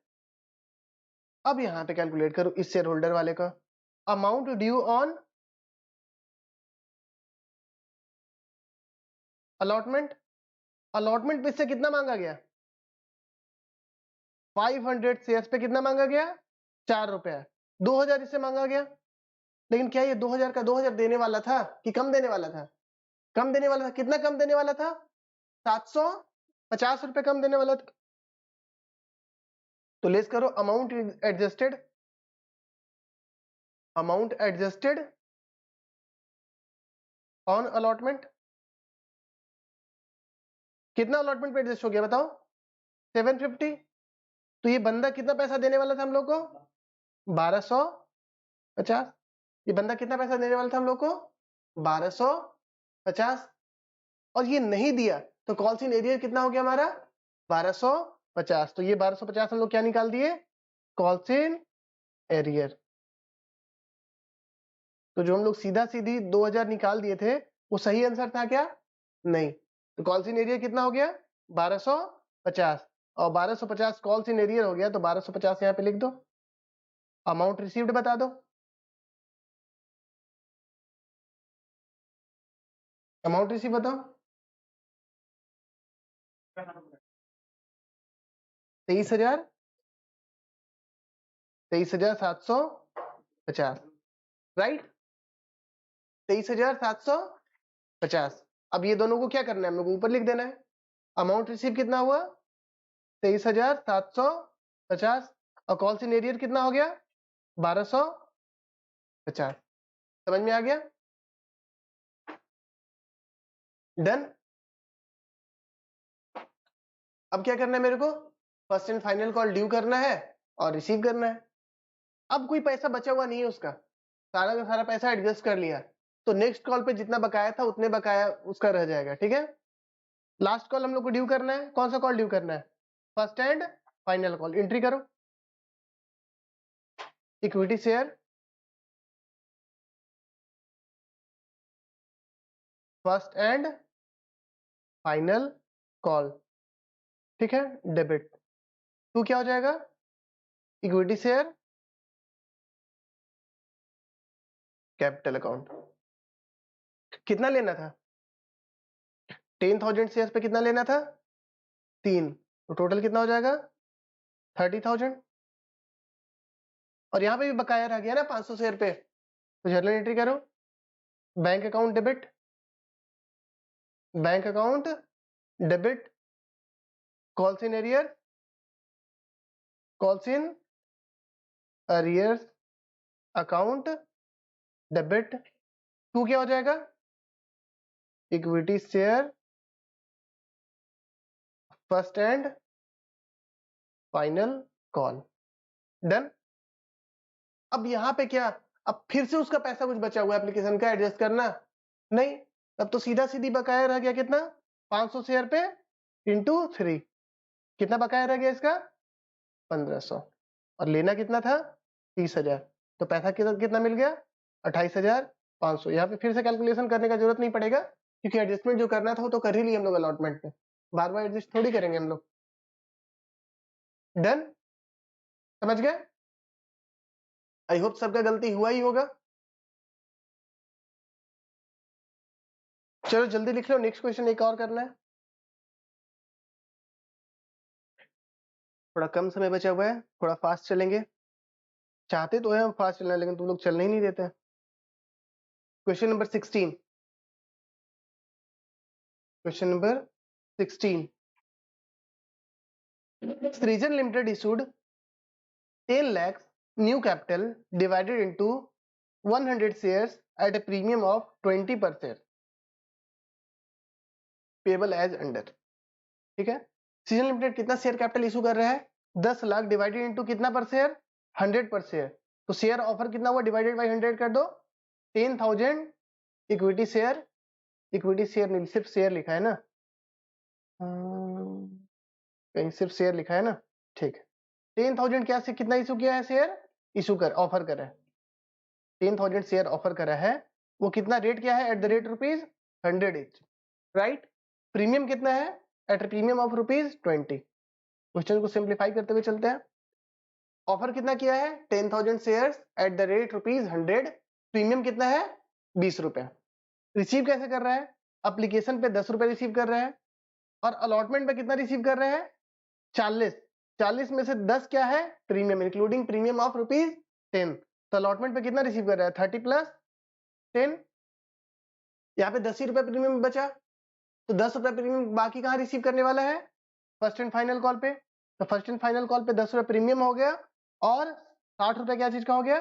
अब यहां पे कैलकुलेट करो इस शेयर होल्डर वाले का amount due on allotment. Allotment पे से कितना मांगा गया? 500 शेयर्स पे कितना मांगा गया? 4 रुपया। 2000 इससे मांगा गया। लेकिन क्या ये 2000 का 2000 देने वाला था कि कम देने वाला था? कम देने वाला था। कितना कम देने वाला था? 750 रुपए कम देने वाला था। तो लेस करो amount adjusted, amount adjusted on allotment. कितना अलॉटमेंट पे एडजस्ट हो गया बताओ? 750। तो ये बंदा कितना पैसा देने वाला था हम लोग को? 1250। ये बंदा कितना पैसा देने वाला था हम लोग को? 1250। और ये नहीं दिया तो कॉल्स इन एरियर कितना हो गया हमारा? 1250। तो ये 1250 हम लोग क्या निकाल दिए? Calls in arrear. तो जो हम लोग सीधा सीधी 2000 निकाल दिए थे वो सही आंसर था क्या? नहीं। तो कॉल्स इन एरियर कितना हो गया? 1250। और 1250 कॉल्स इन एरियर हो गया, तो 1250 यहाँ पे लिख दो। अमाउंट रिसीव्ड बता दो। अमाउंट रिसीव बताओ। 23,000, 23,750। राइट, 23,750। अब ये दोनों को क्या करना है? हम लोग को ऊपर लिख देना है। अमाउंट रिसीव कितना हुआ? 23,750। और कॉल्स इन एरियर कितना हो गया? 1250। समझ में आ गया? डन। अब क्या करना है मेरे को? First and final call due करना है और रिसीव करना है। अब कोई पैसा बचा हुआ नहीं है उसका, सारा का सारा पैसा एडजस्ट कर लिया। तो नेक्स्ट कॉल पे जितना बकाया था उतने बकाया उसका रह जाएगा। ठीक है, लास्ट कॉल हम लोग को ड्यू करना है। कौन सा कॉल ड्यू करना है? First and final call. Entry करो। Equity share first and final call. ठीक है, डेबिट टू क्या हो जाएगा? Equity share capital account. कितना लेना था? 10,000 शेयर पे कितना लेना था? 3। तो टोटल कितना हो जाएगा? 30,000। और यहाँ पे भी बकाया रह गया ना 500 शेयर पे, तो जर्नल एंट्री करो। Bank account debit, bank account debit, calls in arrear, calls in arrears account debit to क्या हो जाएगा? Equity share first and final call. Done. अब यहाँ पे क्या? अब फिर से उसका पैसा कुछ बचा हुआ है एप्लीकेशन का एडजस्ट करना? नहीं। तब तो सीधा सीधी बकाया रह गया कितना? 500 शेयर पे इंटू 3। कितना बकाया रह गया इसका? 1500। और लेना कितना था? 30,000। तो पैसा कितना कितना मिल गया? 28,500। यहाँ पे फिर से कैलकुलेशन करने का जरूरत नहीं पड़ेगा, क्योंकि एडजस्टमेंट जो करना था वो तो कर ही लिए हम लोग अलॉटमेंट में। बार बार एडजस्ट थोड़ी करेंगे हम लोग। डन। समझ गए? आई होप सबका गलती हुआ ही होगा। चलो जल्दी लिख लो, नेक्स्ट क्वेश्चन एक और करना है। थोड़ा कम समय बचा हुआ है, थोड़ा फास्ट चलेंगे। चाहते तो है हम फास्ट चलना, लेकिन तुम लोग चलने ही नहीं देते। Question number 16। Question number 16. Srijan Limited issued 10 lakhs new capital divided into 100 shares at a premium of 20 per share, payable as under. ठीक है, सीजन लिमिटेड कितना शेयर कैपिटल इशू कर रहा है? 10 लाख डिवाइडेड इनटू कितना पर शेयर? 100 पर शेयर. तो शेयर ऑफर कितना हुआ? डिवाइडेड बाय 100 कर दो. 10,000 इक्विटी शेयर. इक्विटी शेयर नहीं, सिर्फ शेयर लिखा है ना, कहीं सिर्फ शेयर लिखा है ना. ठीक है, 10,000 क्या से कितना इशू किया है? शेयर इशू कर ऑफर करा है. 10,000 शेयर ऑफर करा है. वो कितना रेट क्या है? At the rate ₹100 each. Right. Premium कितना है? At premium of ₹20. क्वेश्चन को सिंप्लीफाई करते हुए चलते हैं. ऑफर कितना किया है? 10,000 shares at the rate ₹100. Premium कितना है? 20 रुपए. रिसीव कैसे कर रहा है? एप्लीकेशन पे 10 रुपए रिसीव कर रहा है और अलॉटमेंट पे कितना रिसीव कर रहे हैं? 40. 40 में से 10 क्या है? Premium, including premium of ₹10. तो अलॉटमेंट पे कितना रिसीव कर रहा है? 30 प्लस 10. यहाँ पे 10 ही रुपए प्रीमियम बचा, तो 10 रुपए प्रीमियम बाकी कहाँ रिसीव करने वाला है? फर्स्ट एंड फाइनल कॉल पे. तो फर्स्ट एंड फाइनल कॉल पे 10 रुपए प्रीमियम हो गया और 60 रुपए क्या चीज का हो गया?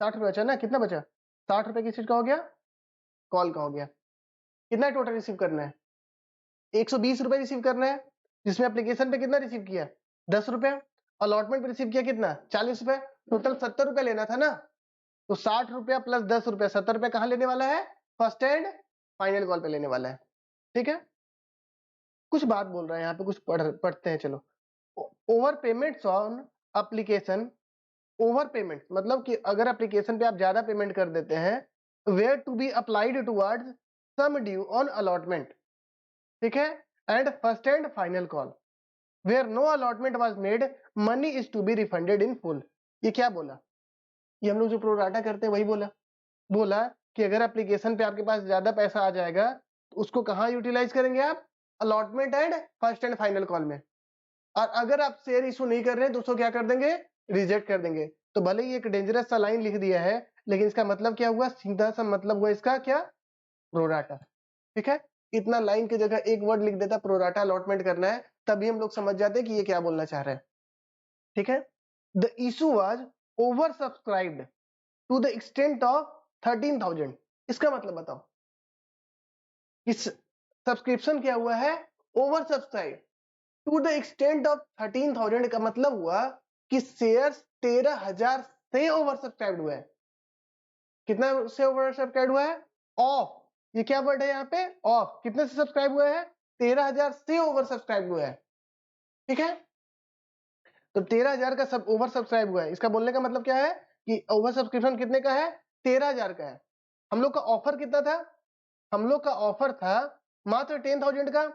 60 रुपए बचा ना. कितना बचा? 60 रुपए किस चीज का हो गया? कॉल का हो गया. कितना टोटल रिसीव करना है? 120 रुपए रिसीव करना है, जिसमें एप्लीकेशन पे कितना रिसीव किया? 10 रुपए. अलॉटमेंट पे रिसीव किया कितना? 40 रुपए. टोटल 70 रुपए लेना था ना. तो 60 रुपया प्लस 10 रुपया, 70 रुपया कहाँ लेने वाला है? फर्स्ट एंड फाइनल कॉल पे लेने वाला है. ठीक है, कुछ बात बोल रहा है यहाँ पे, कुछ पढ़ते हैं. चलो. Over payments on application. Over payment मतलब कि अगर एप्लीकेशन पे आप ज्यादा पेमेंट कर देते हैं, were to be applied towards sum due on allotment. ठीक है, and first and final call were no allotment was made, money is to be refunded in full. ये क्या बोला? ये हम लोग जो प्रोराटा करते हैं वही बोला. बोला कि अगर एप्लीकेशन पे आपके पास ज्यादा पैसा आ जाएगा तो उसको कहाँ यूटिलाइज करेंगे आप? Allotment and first and final call में. और अगर आप शेयर इशू नहीं कर रहे हैं तो उसको क्या कर देंगे? रिजेक्ट कर देंगे. तो भले ही एक डेंजरस सा लाइन लिख दिया है, लेकिन इसका मतलब क्या हुआ? सीधा सा मतलब हुआ इसका क्या? प्रोराटा. ठीक है, इतना लाइन की जगह एक वर्ड लिख देता प्रोराटा अलॉटमेंट करना है, तभी हम लोग समझ जाते हैं कि ये क्या बोलना चाह रहे हैं. ठीक है, the issue was over subscribed to the extent of 13,000. इसका मतलब बताओ. इस सब्सक्रिप्शन क्या हुआ है? Over subscribe to the extent of 13,000 का मतलब हुआ कि शेयर्स 13,000 से ओवर सब्सक्राइब हुआ है. कितना से ओवर सब्सक्राइब हुआ है? ऑफ. ये क्या वर्ड है यहाँ पे? ऑफ. कितने से सब्सक्राइब हुआ है? 13,000 से ओवर सब्सक्राइब हुआ है. ठीक है, तो 13,000 का सब ओवर सब्सक्राइब हुआ है. इसका बोलने का मतलब क्या है कि ओवर सब्सक्रिप्शन कितने का है? 13,000 का है. हम लोग का ऑफर कितना था? हम लोग का ऑफर था मात्र 10,000 का.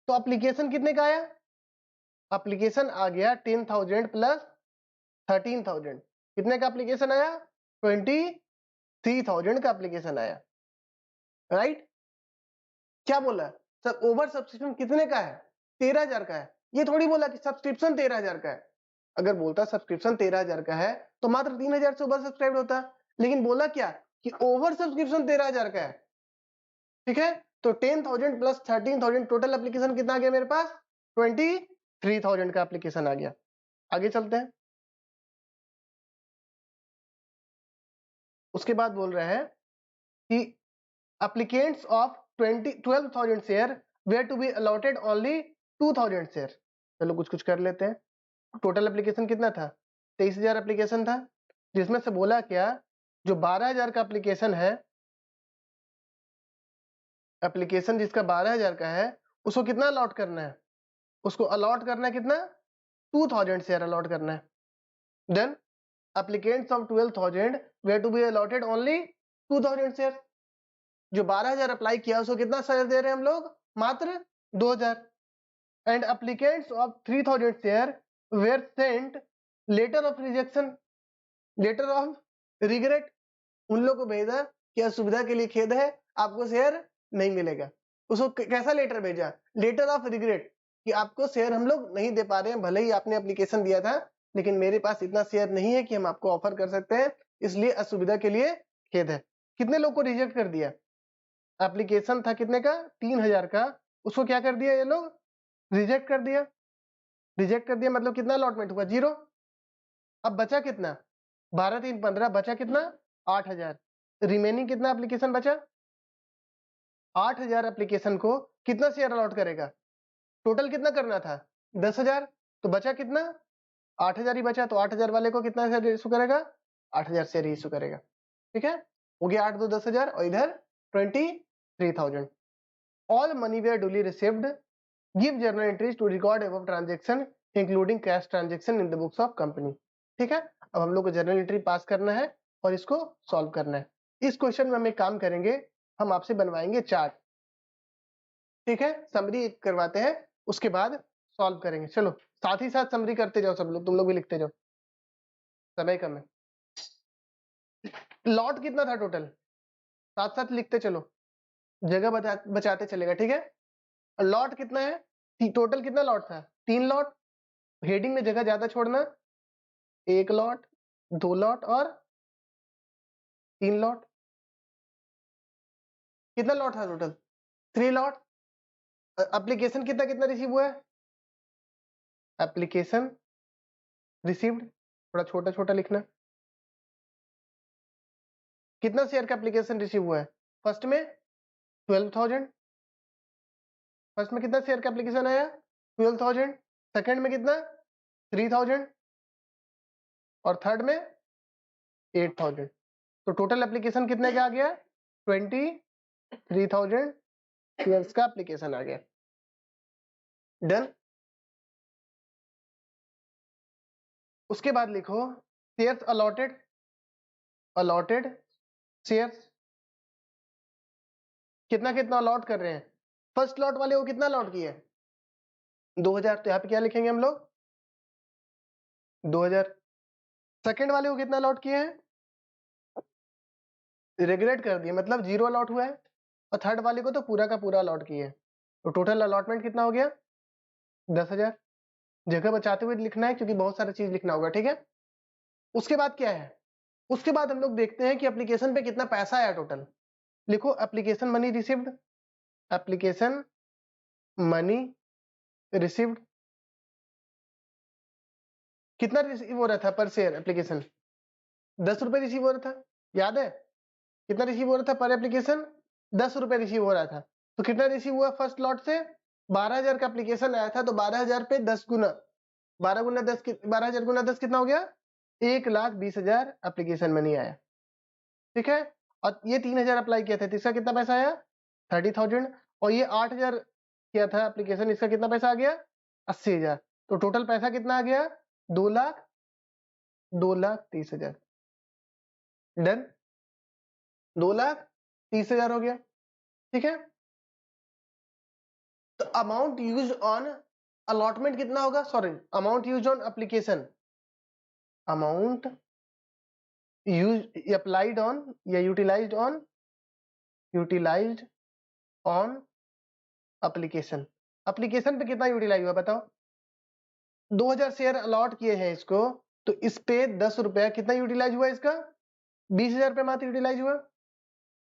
तो एप्लीकेशन कितने का आया? एप्लीकेशन आ गया 10,000 प्लस 13,000. कितने का एप्लीकेशन आया? 23,000 का एप्लीकेशन आया. राइट. क्या बोला? सब ओवर सब्सक्रिप्शन कितने का है? 13,000 का है. ये थोड़ी बोला कि सब्सक्रिप्शन 13,000 का है. अगर बोलता सब्सक्रिप्शन 13,000 का है तो मात्र 3,000 से ओवर सब्सक्राइब होता. लेकिन बोला क्या कि ओवर सब्सक्रिप्शन 13,000 का है. ठीक है, तो 10,000 प्लस 13,000 टोटल एप्लीकेशन कितना आ गया मेरे पास? 23,000 का एप्लीकेशन आ गया. आगे चलते हैं. उसके बाद बोल रहे हैं कि applicants of 12,000 share were to be allotted only 2,000 share. चलो कुछ कुछ कर लेते हैं. टोटल एप्लीकेशन कितना था? 23,000 एप्लीकेशन था, जिसमें से बोला क्या? जो 12,000 का एप्लीकेशन है, एप्लीकेशन जिसका 12,000 का है, उसको कितना अलॉट करना है? उसको अलॉट करना है कितना? 2,000 शेयर अलॉट करना है. Then applicants of 12,000 were to be allotted only 2,000 share. जो 12,000 अप्लाई किया उसको कितना शेयर दे रहे हैं हम लोग? मात्र 2,000. And applicants of 3,000 share were sent letter of rejection, letter of regret. उन लोग को भेजा कि असुविधा के लिए खेद है, आपको शेयर नहीं मिलेगा. उसको कैसा लेटर भेजा? लेटर ऑफ रिग्रेट, कि आपको शेयर हम लोग नहीं दे पा रहे हैं, भले ही आपने एप्लीकेशन दिया था, लेकिन मेरे पास इतना शेयर नहीं है कि हम आपको ऑफर कर सकते हैं, इसलिए असुविधा के लिए खेद है. कितने लोग को रिजेक्ट कर दिया? एप्लीकेशन था कितने का 3000 का, उसको क्या कर दिया ये लोग, रिजेक्ट कर दिया। रिजेक्ट कर दिया मतलब कितना अलॉटमेंट हुआ 0। अब बचा कितना 12 3 15, बचा कितना 8000। रिमेनिंग कितना एप्लीकेशन बचा 8000। एप्लीकेशन को कितना शेयर अलॉट करेगा, टोटल कितना करना था 10,000, तो बचा कितना 8000 ही बचा, तो 8000 वाले को कितना शेयर इशू करेगा 8000 शेयर इशू करेगा। ठीक है, हो गया 8 2 10,000 और इधर 23,000। All money were duly received, give journal entries to record above transaction including cash transaction in the books of company. ठीक है, अब हम लोग को जर्नल एंट्री पास करना है और इसको सॉल्व करना है। इस क्वेश्चन में हम एक काम करेंगे, हम आपसे बनवाएंगे चार्ट। ठीक है, समरी करवाते हैं उसके बाद सॉल्व करेंगे। चलो साथ ही साथ समरी करते जाओ सब लोग, तुम लोग भी लिखते जाओ, समय कम है। लॉट कितना था टोटल, साथ साथ लिखते चलो, जगह बचाते चलेगा। ठीक है, लॉट कितना है, टोटल कितना लॉट था 3 लॉट। हेडिंग में जगह ज्यादा छोड़ना, 1 लॉट 2 लॉट और 3 लॉट। कितना लॉट था टोटल 3 लॉट। एप्लीकेशन कितना कितना रिसीव हुआ है, एप्लीकेशन रिसीव्ड थोड़ा छोटा छोटा लिखना। कितना शेयर का एप्लीकेशन रिसीव हुआ है, फर्स्ट में 12,000। फर्स्ट में कितना शेयर का एप्लीकेशन आया 12,000। सेकंड में कितना 3,000 और थर्ड में 8,000। तो टोटल एप्लीकेशन कितने का आ गया 23,000 शेयर्स का एप्लीकेशन आ गया। डन। उसके बाद लिखो शेयर्स अलॉटेड, अलॉटेड शेयर्स कितना कितना अलॉट कर रहे हैं। फर्स्ट लॉट वाले को कितना अलॉट किया 2,000, तो यहाँ पे क्या लिखेंगे हम लोग 2,000। सेकंड वाले को कितना अलॉट किए हैं, रेगुलेट कर दिए मतलब 0 अलॉट हुआ है, और थर्ड वाले को तो पूरा का पूरा अलॉट किए। तो टोटल अलॉटमेंट कितना हो गया 10,000। जगह बचाते हुए लिखना है क्योंकि बहुत सारी चीज लिखना होगा। ठीक है, उसके बाद क्या है, उसके बाद हम लोग देखते हैं कि एप्लीकेशन पे कितना पैसा आया टोटल। लिखो application money received, application money received कितना रिसीव हो रहा था पर शेयर एप्लीकेशन 10 रुपए रिसीव हो रहा था, याद है कितना रिसीव हो रहा था पर एप्लीकेशन 10 रुपए रिसीव हो रहा था। तो कितना रिसीव हुआ फर्स्ट लॉट से 12,000 का एप्लीकेशन आया था, तो 12,000 पे 10 गुना 12 गुना 10 12,000 गुना 10 कितना हो गया 1,20,000 एप्लीकेशन मनी आया। ठीक है, और ये 3,000 अप्लाई किया था तो इसका कितना पैसा आया 30,000, और ये 8,000 किया था एप्लीकेशन, इसका कितना पैसा आ गया 80,000। तो टोटल पैसा कितना आ गया 2,30,000। डन, 2,30,000 हो गया। ठीक है, तो अमाउंट यूज ऑन अलॉटमेंट कितना होगा, sorry amount use on application, amount use applied on या यूटिलाइज्ड ऑन एप्लीकेशन। एप्लीकेशन पे कितना यूटिलाइज हुआ बताओ, 2,000 शेयर अलॉट किए हैं इसको, तो इस पे 10 रुपया कितना यूटिलाइज हुआ इसका 20,000 पे मात्र यूटिलाइज हुआ।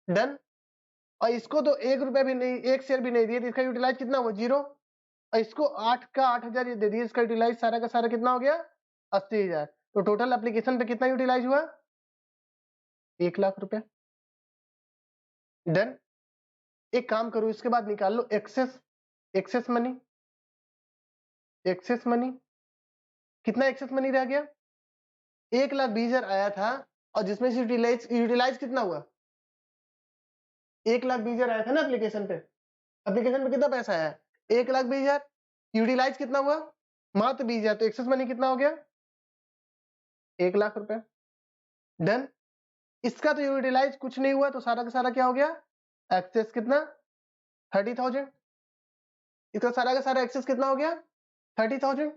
डन, और इसको तो 1 रुपया भी नहीं, 1 शेयर भी नहीं दिए, तो इसका यूटिलाइज कितना हुआ 0, और इसको 8 का 8,000 दे दिए, इसका यूटिलाइज सारा का सारा कितना हो गया 80,000। तो टोटल एप्लीकेशन पे कितना यूटिलाइज हुआ 1,00,000 रुपया। डन, एक काम करो इसके बाद निकाल लो excess, excess money, excess money कितना एक्सेस मनी रह गया 1,20,000 आया था, और जिसमें से यूटिलाइज कितना हुआ 1,20,000 आया था ना एप्लीकेशन पे। एप्लीकेशन पे कितना पैसा आया 1,20,000, यूटिलाइज कितना हुआ मात्र 20,000, तो एक्सेस मनी कितना हो गया 1,00,000 रुपया। डन, इसका तो यूटिलाइज कुछ नहीं हुआ, तो सारा का सारा क्या हो गया एक्सेस कितना 30,000, इसका सारा का सारा एक्सेस कितना हो गया 30,000,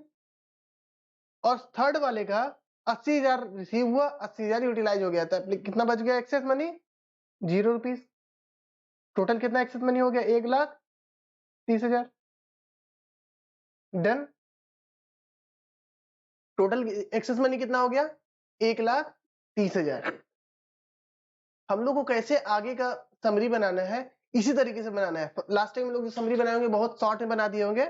और थर्ड वाले का 80,000 रिसीव हुआ, 80,000 यूटिलाइज हो गया था, कितना बच गया एक्सेस मनी 0 रुपीज। टोटल कितना एक्सेस मनी हो गया 1,30,000। डन, टोटल एक्सेस मनी कितना हो गया 1,30,000। हम लोग को कैसे आगे का समरी बनाना है इसी तरीके से बनाना है। लास्ट टाइम लोग जो समरी बनाए होंगे बहुत शॉर्ट में बना दिए होंगे।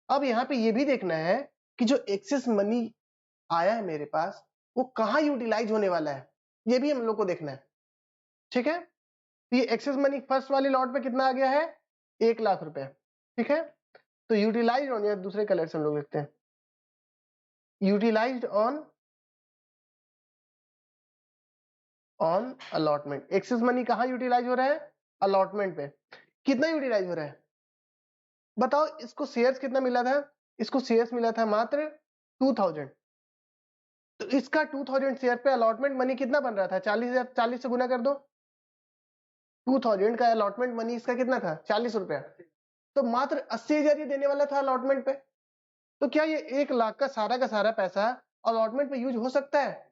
अब यहाँ पे ये भी देखना है कि जो एक्सेस मनी आया है मेरे पास वो कहाँ यूटिलाइज होने वाला है, ये भी हम लोग को देखना है। ठीक है, ये एक्सेस मनी फर्स्ट वाले लॉट पे कितना आ गया है, 1 लाख रुपए। ठीक है, तो यूटिलाइज ऑन, या दूसरे कलर से हम लोग लिखते हैं, utilised on allotment. Excess money कहाँ यूटिलाइज हो रहा है, अलॉटमेंट पे। कितना यूटिलाइज हो रहा है बताओ। इसको शेयर्स कितना मिला था, इसको शेयर्स मिला था मात्र 2000। तो इसका 2000 शेयर पे अलॉटमेंट मनी कितना बन रहा था, 40,000। 40 से गुना कर दो, 2000 का अलॉटमेंट मनी इसका कितना था, 40 रुपया। तो मात्र 80,000 ये देने वाला था अलॉटमेंट पे। तो क्या ये 1 लाख का सारा पैसा अलॉटमेंट पे यूज हो सकता है,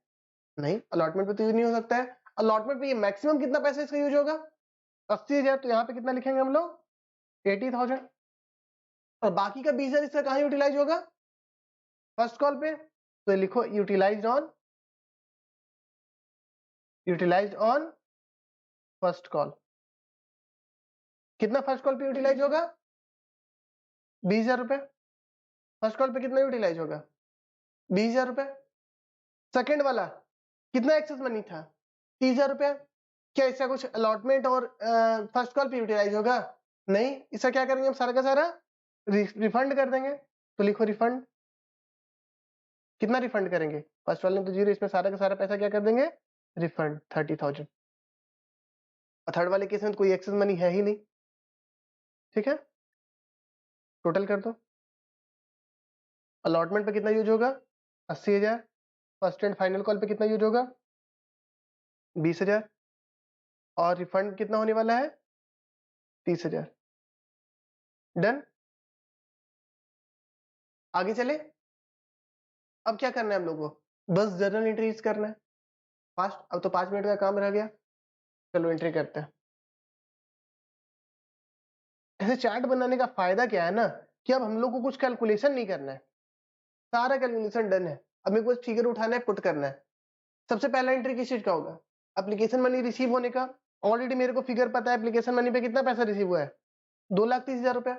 नहीं, अलॉटमेंट पे तो यूज नहीं हो सकता है। अलॉटमेंट पे ये मैक्सिमम कितना पैसा इसका यूज होगा, 80,000। तो यहाँ पे कितना लिखेंगे हम लोग, 80,000। और बाकी का 20,000 इसका कहाँ यूटिलाइज होगा, फर्स्ट कॉल पे। तो लिखो यूटिलाइज्ड ऑन फर्स्ट कॉल। कितना फर्स्ट कॉल पे यूटिलाइज होगा, 20,000 रुपए। फर्स्ट कॉल पे कितना यूटिलाइज होगा, 20,000 रुपए। सेकेंड वाला कितना एक्सेस मनी था, 30,000 रुपया। क्या इसका कुछ अलॉटमेंट और फर्स्ट कॉल पे यूटिलाइज होगा, नहीं। इसका क्या करेंगे हम, सारा का सारा रिफंड कर देंगे। तो लिखो रिफंड। कितना रिफंड करेंगे, फर्स्ट वाले में तो 0, इसमें सारा का सारा पैसा क्या कर देंगे, रिफंड 30,000। और थर्ड वाले केस में तो कोई एक्सेस मनी है ही नहीं। ठीक है, टोटल कर दो। अलॉटमेंट पे कितना यूज होगा, 80,000। फर्स्ट एंड फाइनल कॉल पे कितना यूज होगा, 20,000। और रिफंड कितना होने वाला है, 30,000। डन। आगे चले। अब क्या करना है हम लोग को, बस जर्नल एंट्रीज करना है फास्ट। अब तो 5 मिनट का काम रह गया, चलो एंट्री करते हैं। ऐसे चार्ट बनाने का फायदा क्या है ना, कि अब हम लोग को कुछ कैलकुलेशन नहीं करना है, सारा कैलकुलेशन डन है। अब मेरे को फिगर उठाना है, पुट करना है। सबसे पहला एंट्री किस चीज का होगा, एप्लीकेशन मनी रिसीव होने का। ऑलरेडी मेरे को फिगर पता है, एप्लीकेशन मनी पे कितना पैसा रिसीव हुआ है, 2,30,000 रुपया।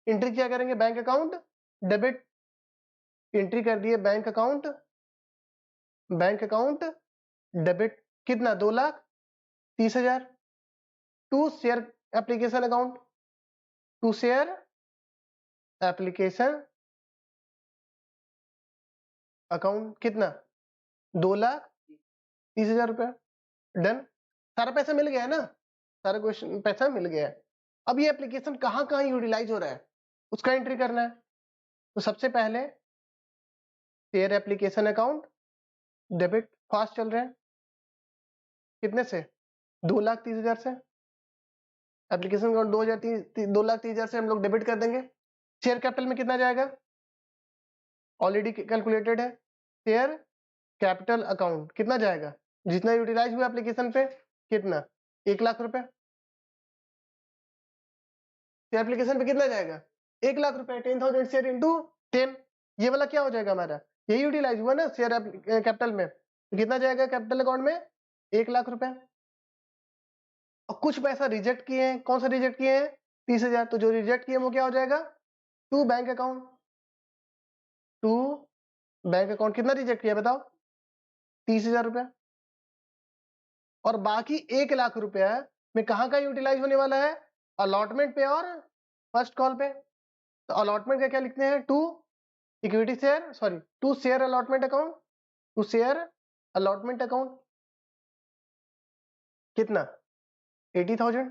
एंट्री क्या करेंगे, बैंक अकाउंट डेबिट। एंट्री कर दिए बैंक अकाउंट डेबिट, कितना, 2,30,000 to share application account, to share application account. कितना, 2,30,000 रुपया। डन। सारा पैसा मिल गया है ना, सारा क्वेश्चन पैसा मिल गया है। अब ये एप्लीकेशन कहाँ कहाँ यूटिलाइज हो रहा है उसका एंट्री करना है। तो सबसे पहले share application account debit fast चल रहे हैं, कितने से, 2,30,000 से। एप्लीकेशन अकाउंट 2,30,000 से हम लोग डेबिट कर देंगे। शेयर कैपिटल में कितना जाएगा, ऑलरेडी कैलकुलेटेड है। शेयर कैपिटल अकाउंट कितना जाएगा, जितना यूटिलाइज हुआ एप्लीकेशन पे, कितना, 1 लाख रुपए। एप्लीकेशन पे कितना जाएगा, 1 लाख रुपए। 10,000 शेयर इंटू 10, ये वाला क्या हो जाएगा हमारा, यही यूटिलाइज हुआ ना शेयर कैपिटल में। कितना जाएगा कैपिटल अकाउंट में, 1 लाख रुपए। और कुछ पैसा रिजेक्ट किए हैं, कौन सा रिजेक्ट किए हैं, 30,000। तो जो रिजेक्ट किए वो क्या हो जाएगा, टू बैंक अकाउंट। कितना रिजेक्ट किया बताओ, 30,000 रुपया। और बाकी 1 लाख रुपया में कहाँ का यूटिलाइज होने वाला है, अलॉटमेंट पे और फर्स्ट कॉल पे। तो अलॉटमेंट का क्या लिखते हैं, to equity share, sorry to share allotment account, to share allotment account. कितना, 80,000।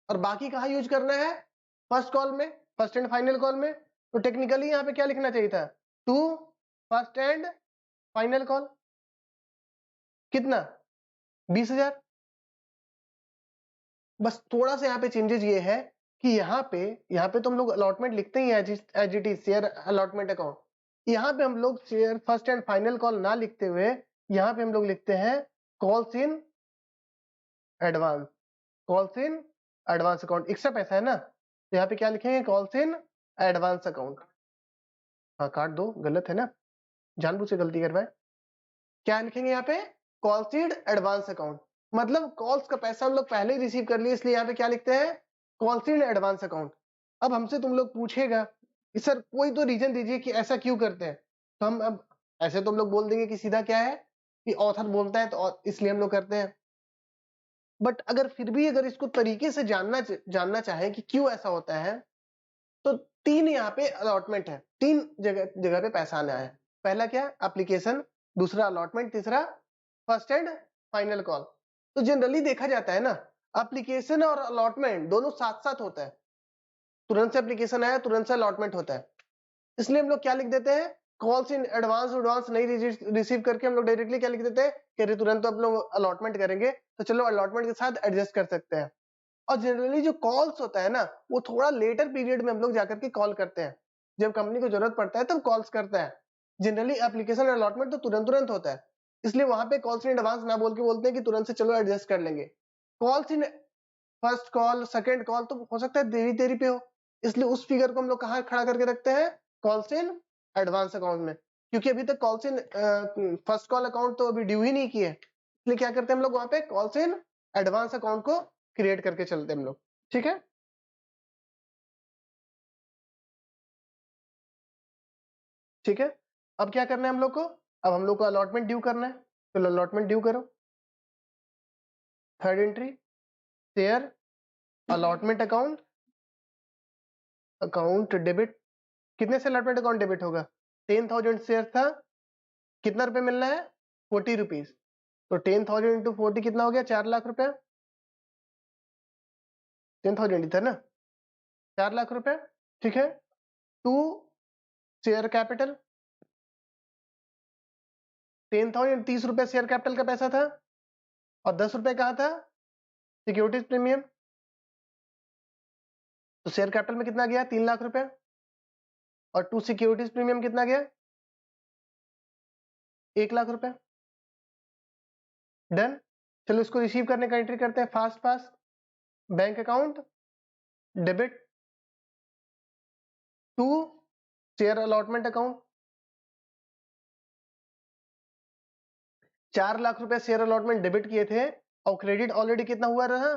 और बाकी कहाँ यूज करना है, फर्स्ट कॉल में, फर्स्ट एंड फाइनल कॉल में। तो टेक्निकली यहाँ पे क्या लिखना चाहिए था, to first and final call. कितना, 20,000। बस थोड़ा सा यहाँ पे चेंजेस ये है कि यहाँ पे तो हम लोग अलॉटमेंट लिखते ही as it is share allotment account. यहाँ पे हम लोग share first and final call ना लिखते हुए यहाँ पे हम लोग लिखते हैं calls in advance. Calls in advance account extra पैसा है ना, तो यहाँ पे क्या लिखेंगे, कॉल्स इन एडवांस अकाउंट। हाँ काट दो, गलत है ना, जानबूझ से गलती करवाए। क्या लिखेंगे यहाँ पे, कॉल्स इन एडवांस अकाउंट। मतलब कॉल्स का पैसा हम लोग पहले ही रिसीव कर लिए, इसलिए यहाँ पे क्या लिखते हैं, कॉल्स इन एडवांस अकाउंट। अब हमसे तुम लोग पूछेगा कि सर कोई तो रीजन दीजिए कि ऐसा क्यों करते हैं, तो हम अब ऐसे तो हम लोग बोल देंगे कि सीधा क्या है कि ऑथर बोलता है तो इसलिए हम लोग करते हैं। बट अगर फिर भी अगर इसको तरीके से जानना चाहे कि क्यों ऐसा होता है, तो तीन यहाँ पे अलॉटमेंट है, तीन जगह पे पैसा आना है। पहला क्या, एप्लीकेशन, दूसरा अलॉटमेंट, तीसरा फर्स्ट एंड फाइनल कॉल। तो जनरली देखा जाता है ना, एप्लीकेशन और अलॉटमेंट दोनों साथ साथ होता है, तुरंत से एप्लीकेशन आया तुरंत से अलॉटमेंट होता है। इसलिए हम लोग क्या लिख देते हैं, कॉल्स इन एडवांस नहीं रिसीव करके हम लोग डायरेक्टली क्या लिख देते हैं कि अरे तुरंत तो आप लोग अलॉटमेंट करेंगे, तो चलो अलॉटमेंट के साथ एडजस्ट कर सकते हैं। और जनरली जो कॉल्स होता है ना, वो थोड़ा लेटर पीरियड में हम लोग जाकर के कॉल करते हैं, जब कंपनी को जरूरत पड़ता है तब कॉल्स करता है। जनरली एप्लीकेशन अलॉटमेंट तो तुरंत होता है, इसलिए वहां पे कॉल्स इन एडवांस ना बोल के बोलते हैं कि तुरंत से चलो एडजस्ट कर लेंगे। Calls in first call second call तो हो सकता है देरी देरी पे हो, इसलिए उस फिगर को हम लोग कहाँ खड़ा करके रखते हैं, कॉल्स इन एडवांस अकाउंट में, क्योंकि अभी तक calls in first call account तो अभी ड्यू ही नहीं किए, इसलिए क्या करते हैं हम लोग वहां पे कॉल्स इन एडवांस अकाउंट को क्रिएट करके चलते हैं हम लोग। ठीक है, ठीक है। अब क्या करना है हम लोग को, अब हम लोग को अलॉटमेंट ड्यू करना है, तो अलॉटमेंट ड्यू करो। Third entry, share allotment account, account debit. कितने से अलॉटमेंट अकाउंट डेबिट होगा, 10,000 शेयर था, कितना रुपए मिलना है, 40 रुपीज। तो 10,000 इंटू 40 कितना हो गया, 4 लाख रुपया। 10,000 ही था ना, 4 लाख रुपया। ठीक है, टू शेयर कैपिटल, 10,000 30 रुपए शेयर कैपिटल का पैसा था, और 10 रुपए कहाँ था, सिक्योरिटीज प्रीमियम। तो शेयर कैपिटल में कितना गया, 3 लाख रुपया, और टू सिक्योरिटीज प्रीमियम कितना गया, 1 लाख रुपया। डन। चलो इसको रिसीव करने का एंट्री करते हैं, fast fast. Bank account debit to share allotment account, 4 lakh रुपए शेयर अलॉटमेंट डेबिट किए थे, और क्रेडिट ऑलरेडी कितना हुआ रहा,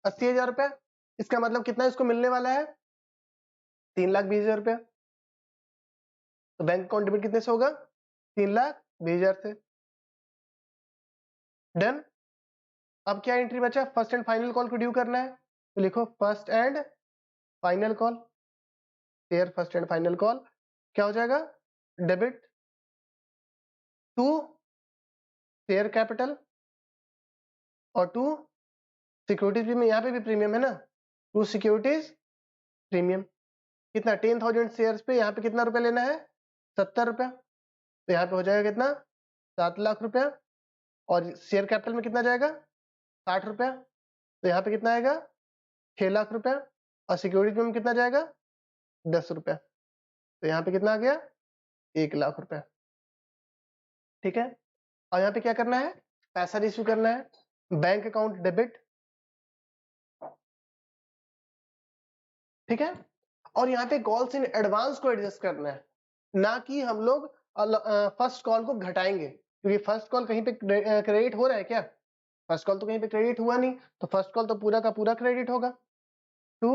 80,000 रुपया। इसका मतलब कितना इसको मिलने वाला है, 3,20,000 रुपया। तो बैंक अकाउंट डेबिट कितने से होगा, 3,20,000 से। डन। अब क्या एंट्री बचा, फर्स्ट एंड फाइनल कॉल को ड्यू करना है, तो लिखो first and final call, share first and final call. क्या हो जाएगा, डेबिट टू शेयर कैपिटल और टू सिक्योरिटीज प्रीमियम, यहाँ पे भी प्रीमियम है ना, टू सिक्योरिटीज प्रीमियम। कितना, 10,000 शेयर्स पे यहाँ पे कितना रुपया लेना है, 70 रुपया। तो यहाँ पे हो जाएगा कितना, 7 लाख रुपया, और शेयर कैपिटल में कितना जाएगा, 60 रुपया। तो यहाँ पे कितना आएगा, 6 लाख रुपया, और सिक्योरिटी में कितना जाएगा, 10 रुपया। तो यहाँ पे कितना आ गया, 1 लाख रुपया। ठीक है, और यहाँ पे क्या करना है, पैसा रिसीव करना है, बैंक अकाउंट डेबिट। ठीक है, और यहाँ पे कॉल्स इन एडवांस को एडजस्ट करना है, ना कि हम लोग फर्स्ट कॉल को घटाएंगे, क्योंकि फर्स्ट कॉल कहीं पे क्रेडिट हो रहा है क्या, फर्स्ट कॉल तो कहीं पे क्रेडिट हुआ नहीं, तो फर्स्ट कॉल तो पूरा का पूरा क्रेडिट होगा। To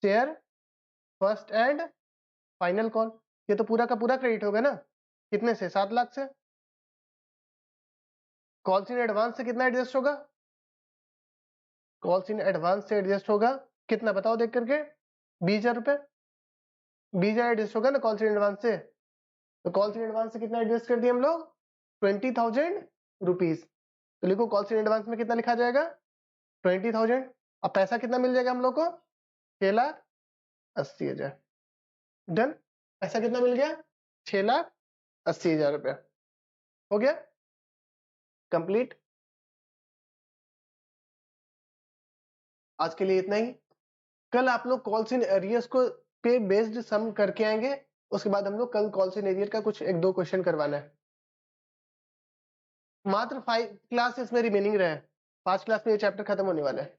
share first and final call, ये तो पूरा का पूरा क्रेडिट होगा ना, कितने से, 7 लाख से। कॉल्स इन एडवांस से कितना एडजस्ट होगा, कॉल्स इन एडवांस से एडजस्ट होगा कितना, बताओ देख करके, 20,000 रुपए। 20,000 एडजस्ट होगा ना कॉल्स इन एडवांस से, तो कॉल्स इन एडवांस से कितना एडजस्ट कर दिए हम लोग, 20,000 रुपीज। तो लिखो कॉल्स इन एडवांस में कितना लिखा जाएगा, 20,000। अब पैसा कितना मिल जाएगा हम लोग को, 6,80,000। डन। पैसा कितना मिल गया, 6,80,000 रुपया। हो गया कंप्लीट। आज के लिए इतना ही। कल आप लोग कॉल्स इन एरियर्स को पे बेस्ड सम करके आएंगे, उसके बाद हम लोग कल कॉल्स इन एरियर का कुछ 1-2 क्वेश्चन करवाना है। मात्र 5 क्लास इसमें रिमेनिंग रहे, 5 क्लास में ये चैप्टर खत्म होने वाला है।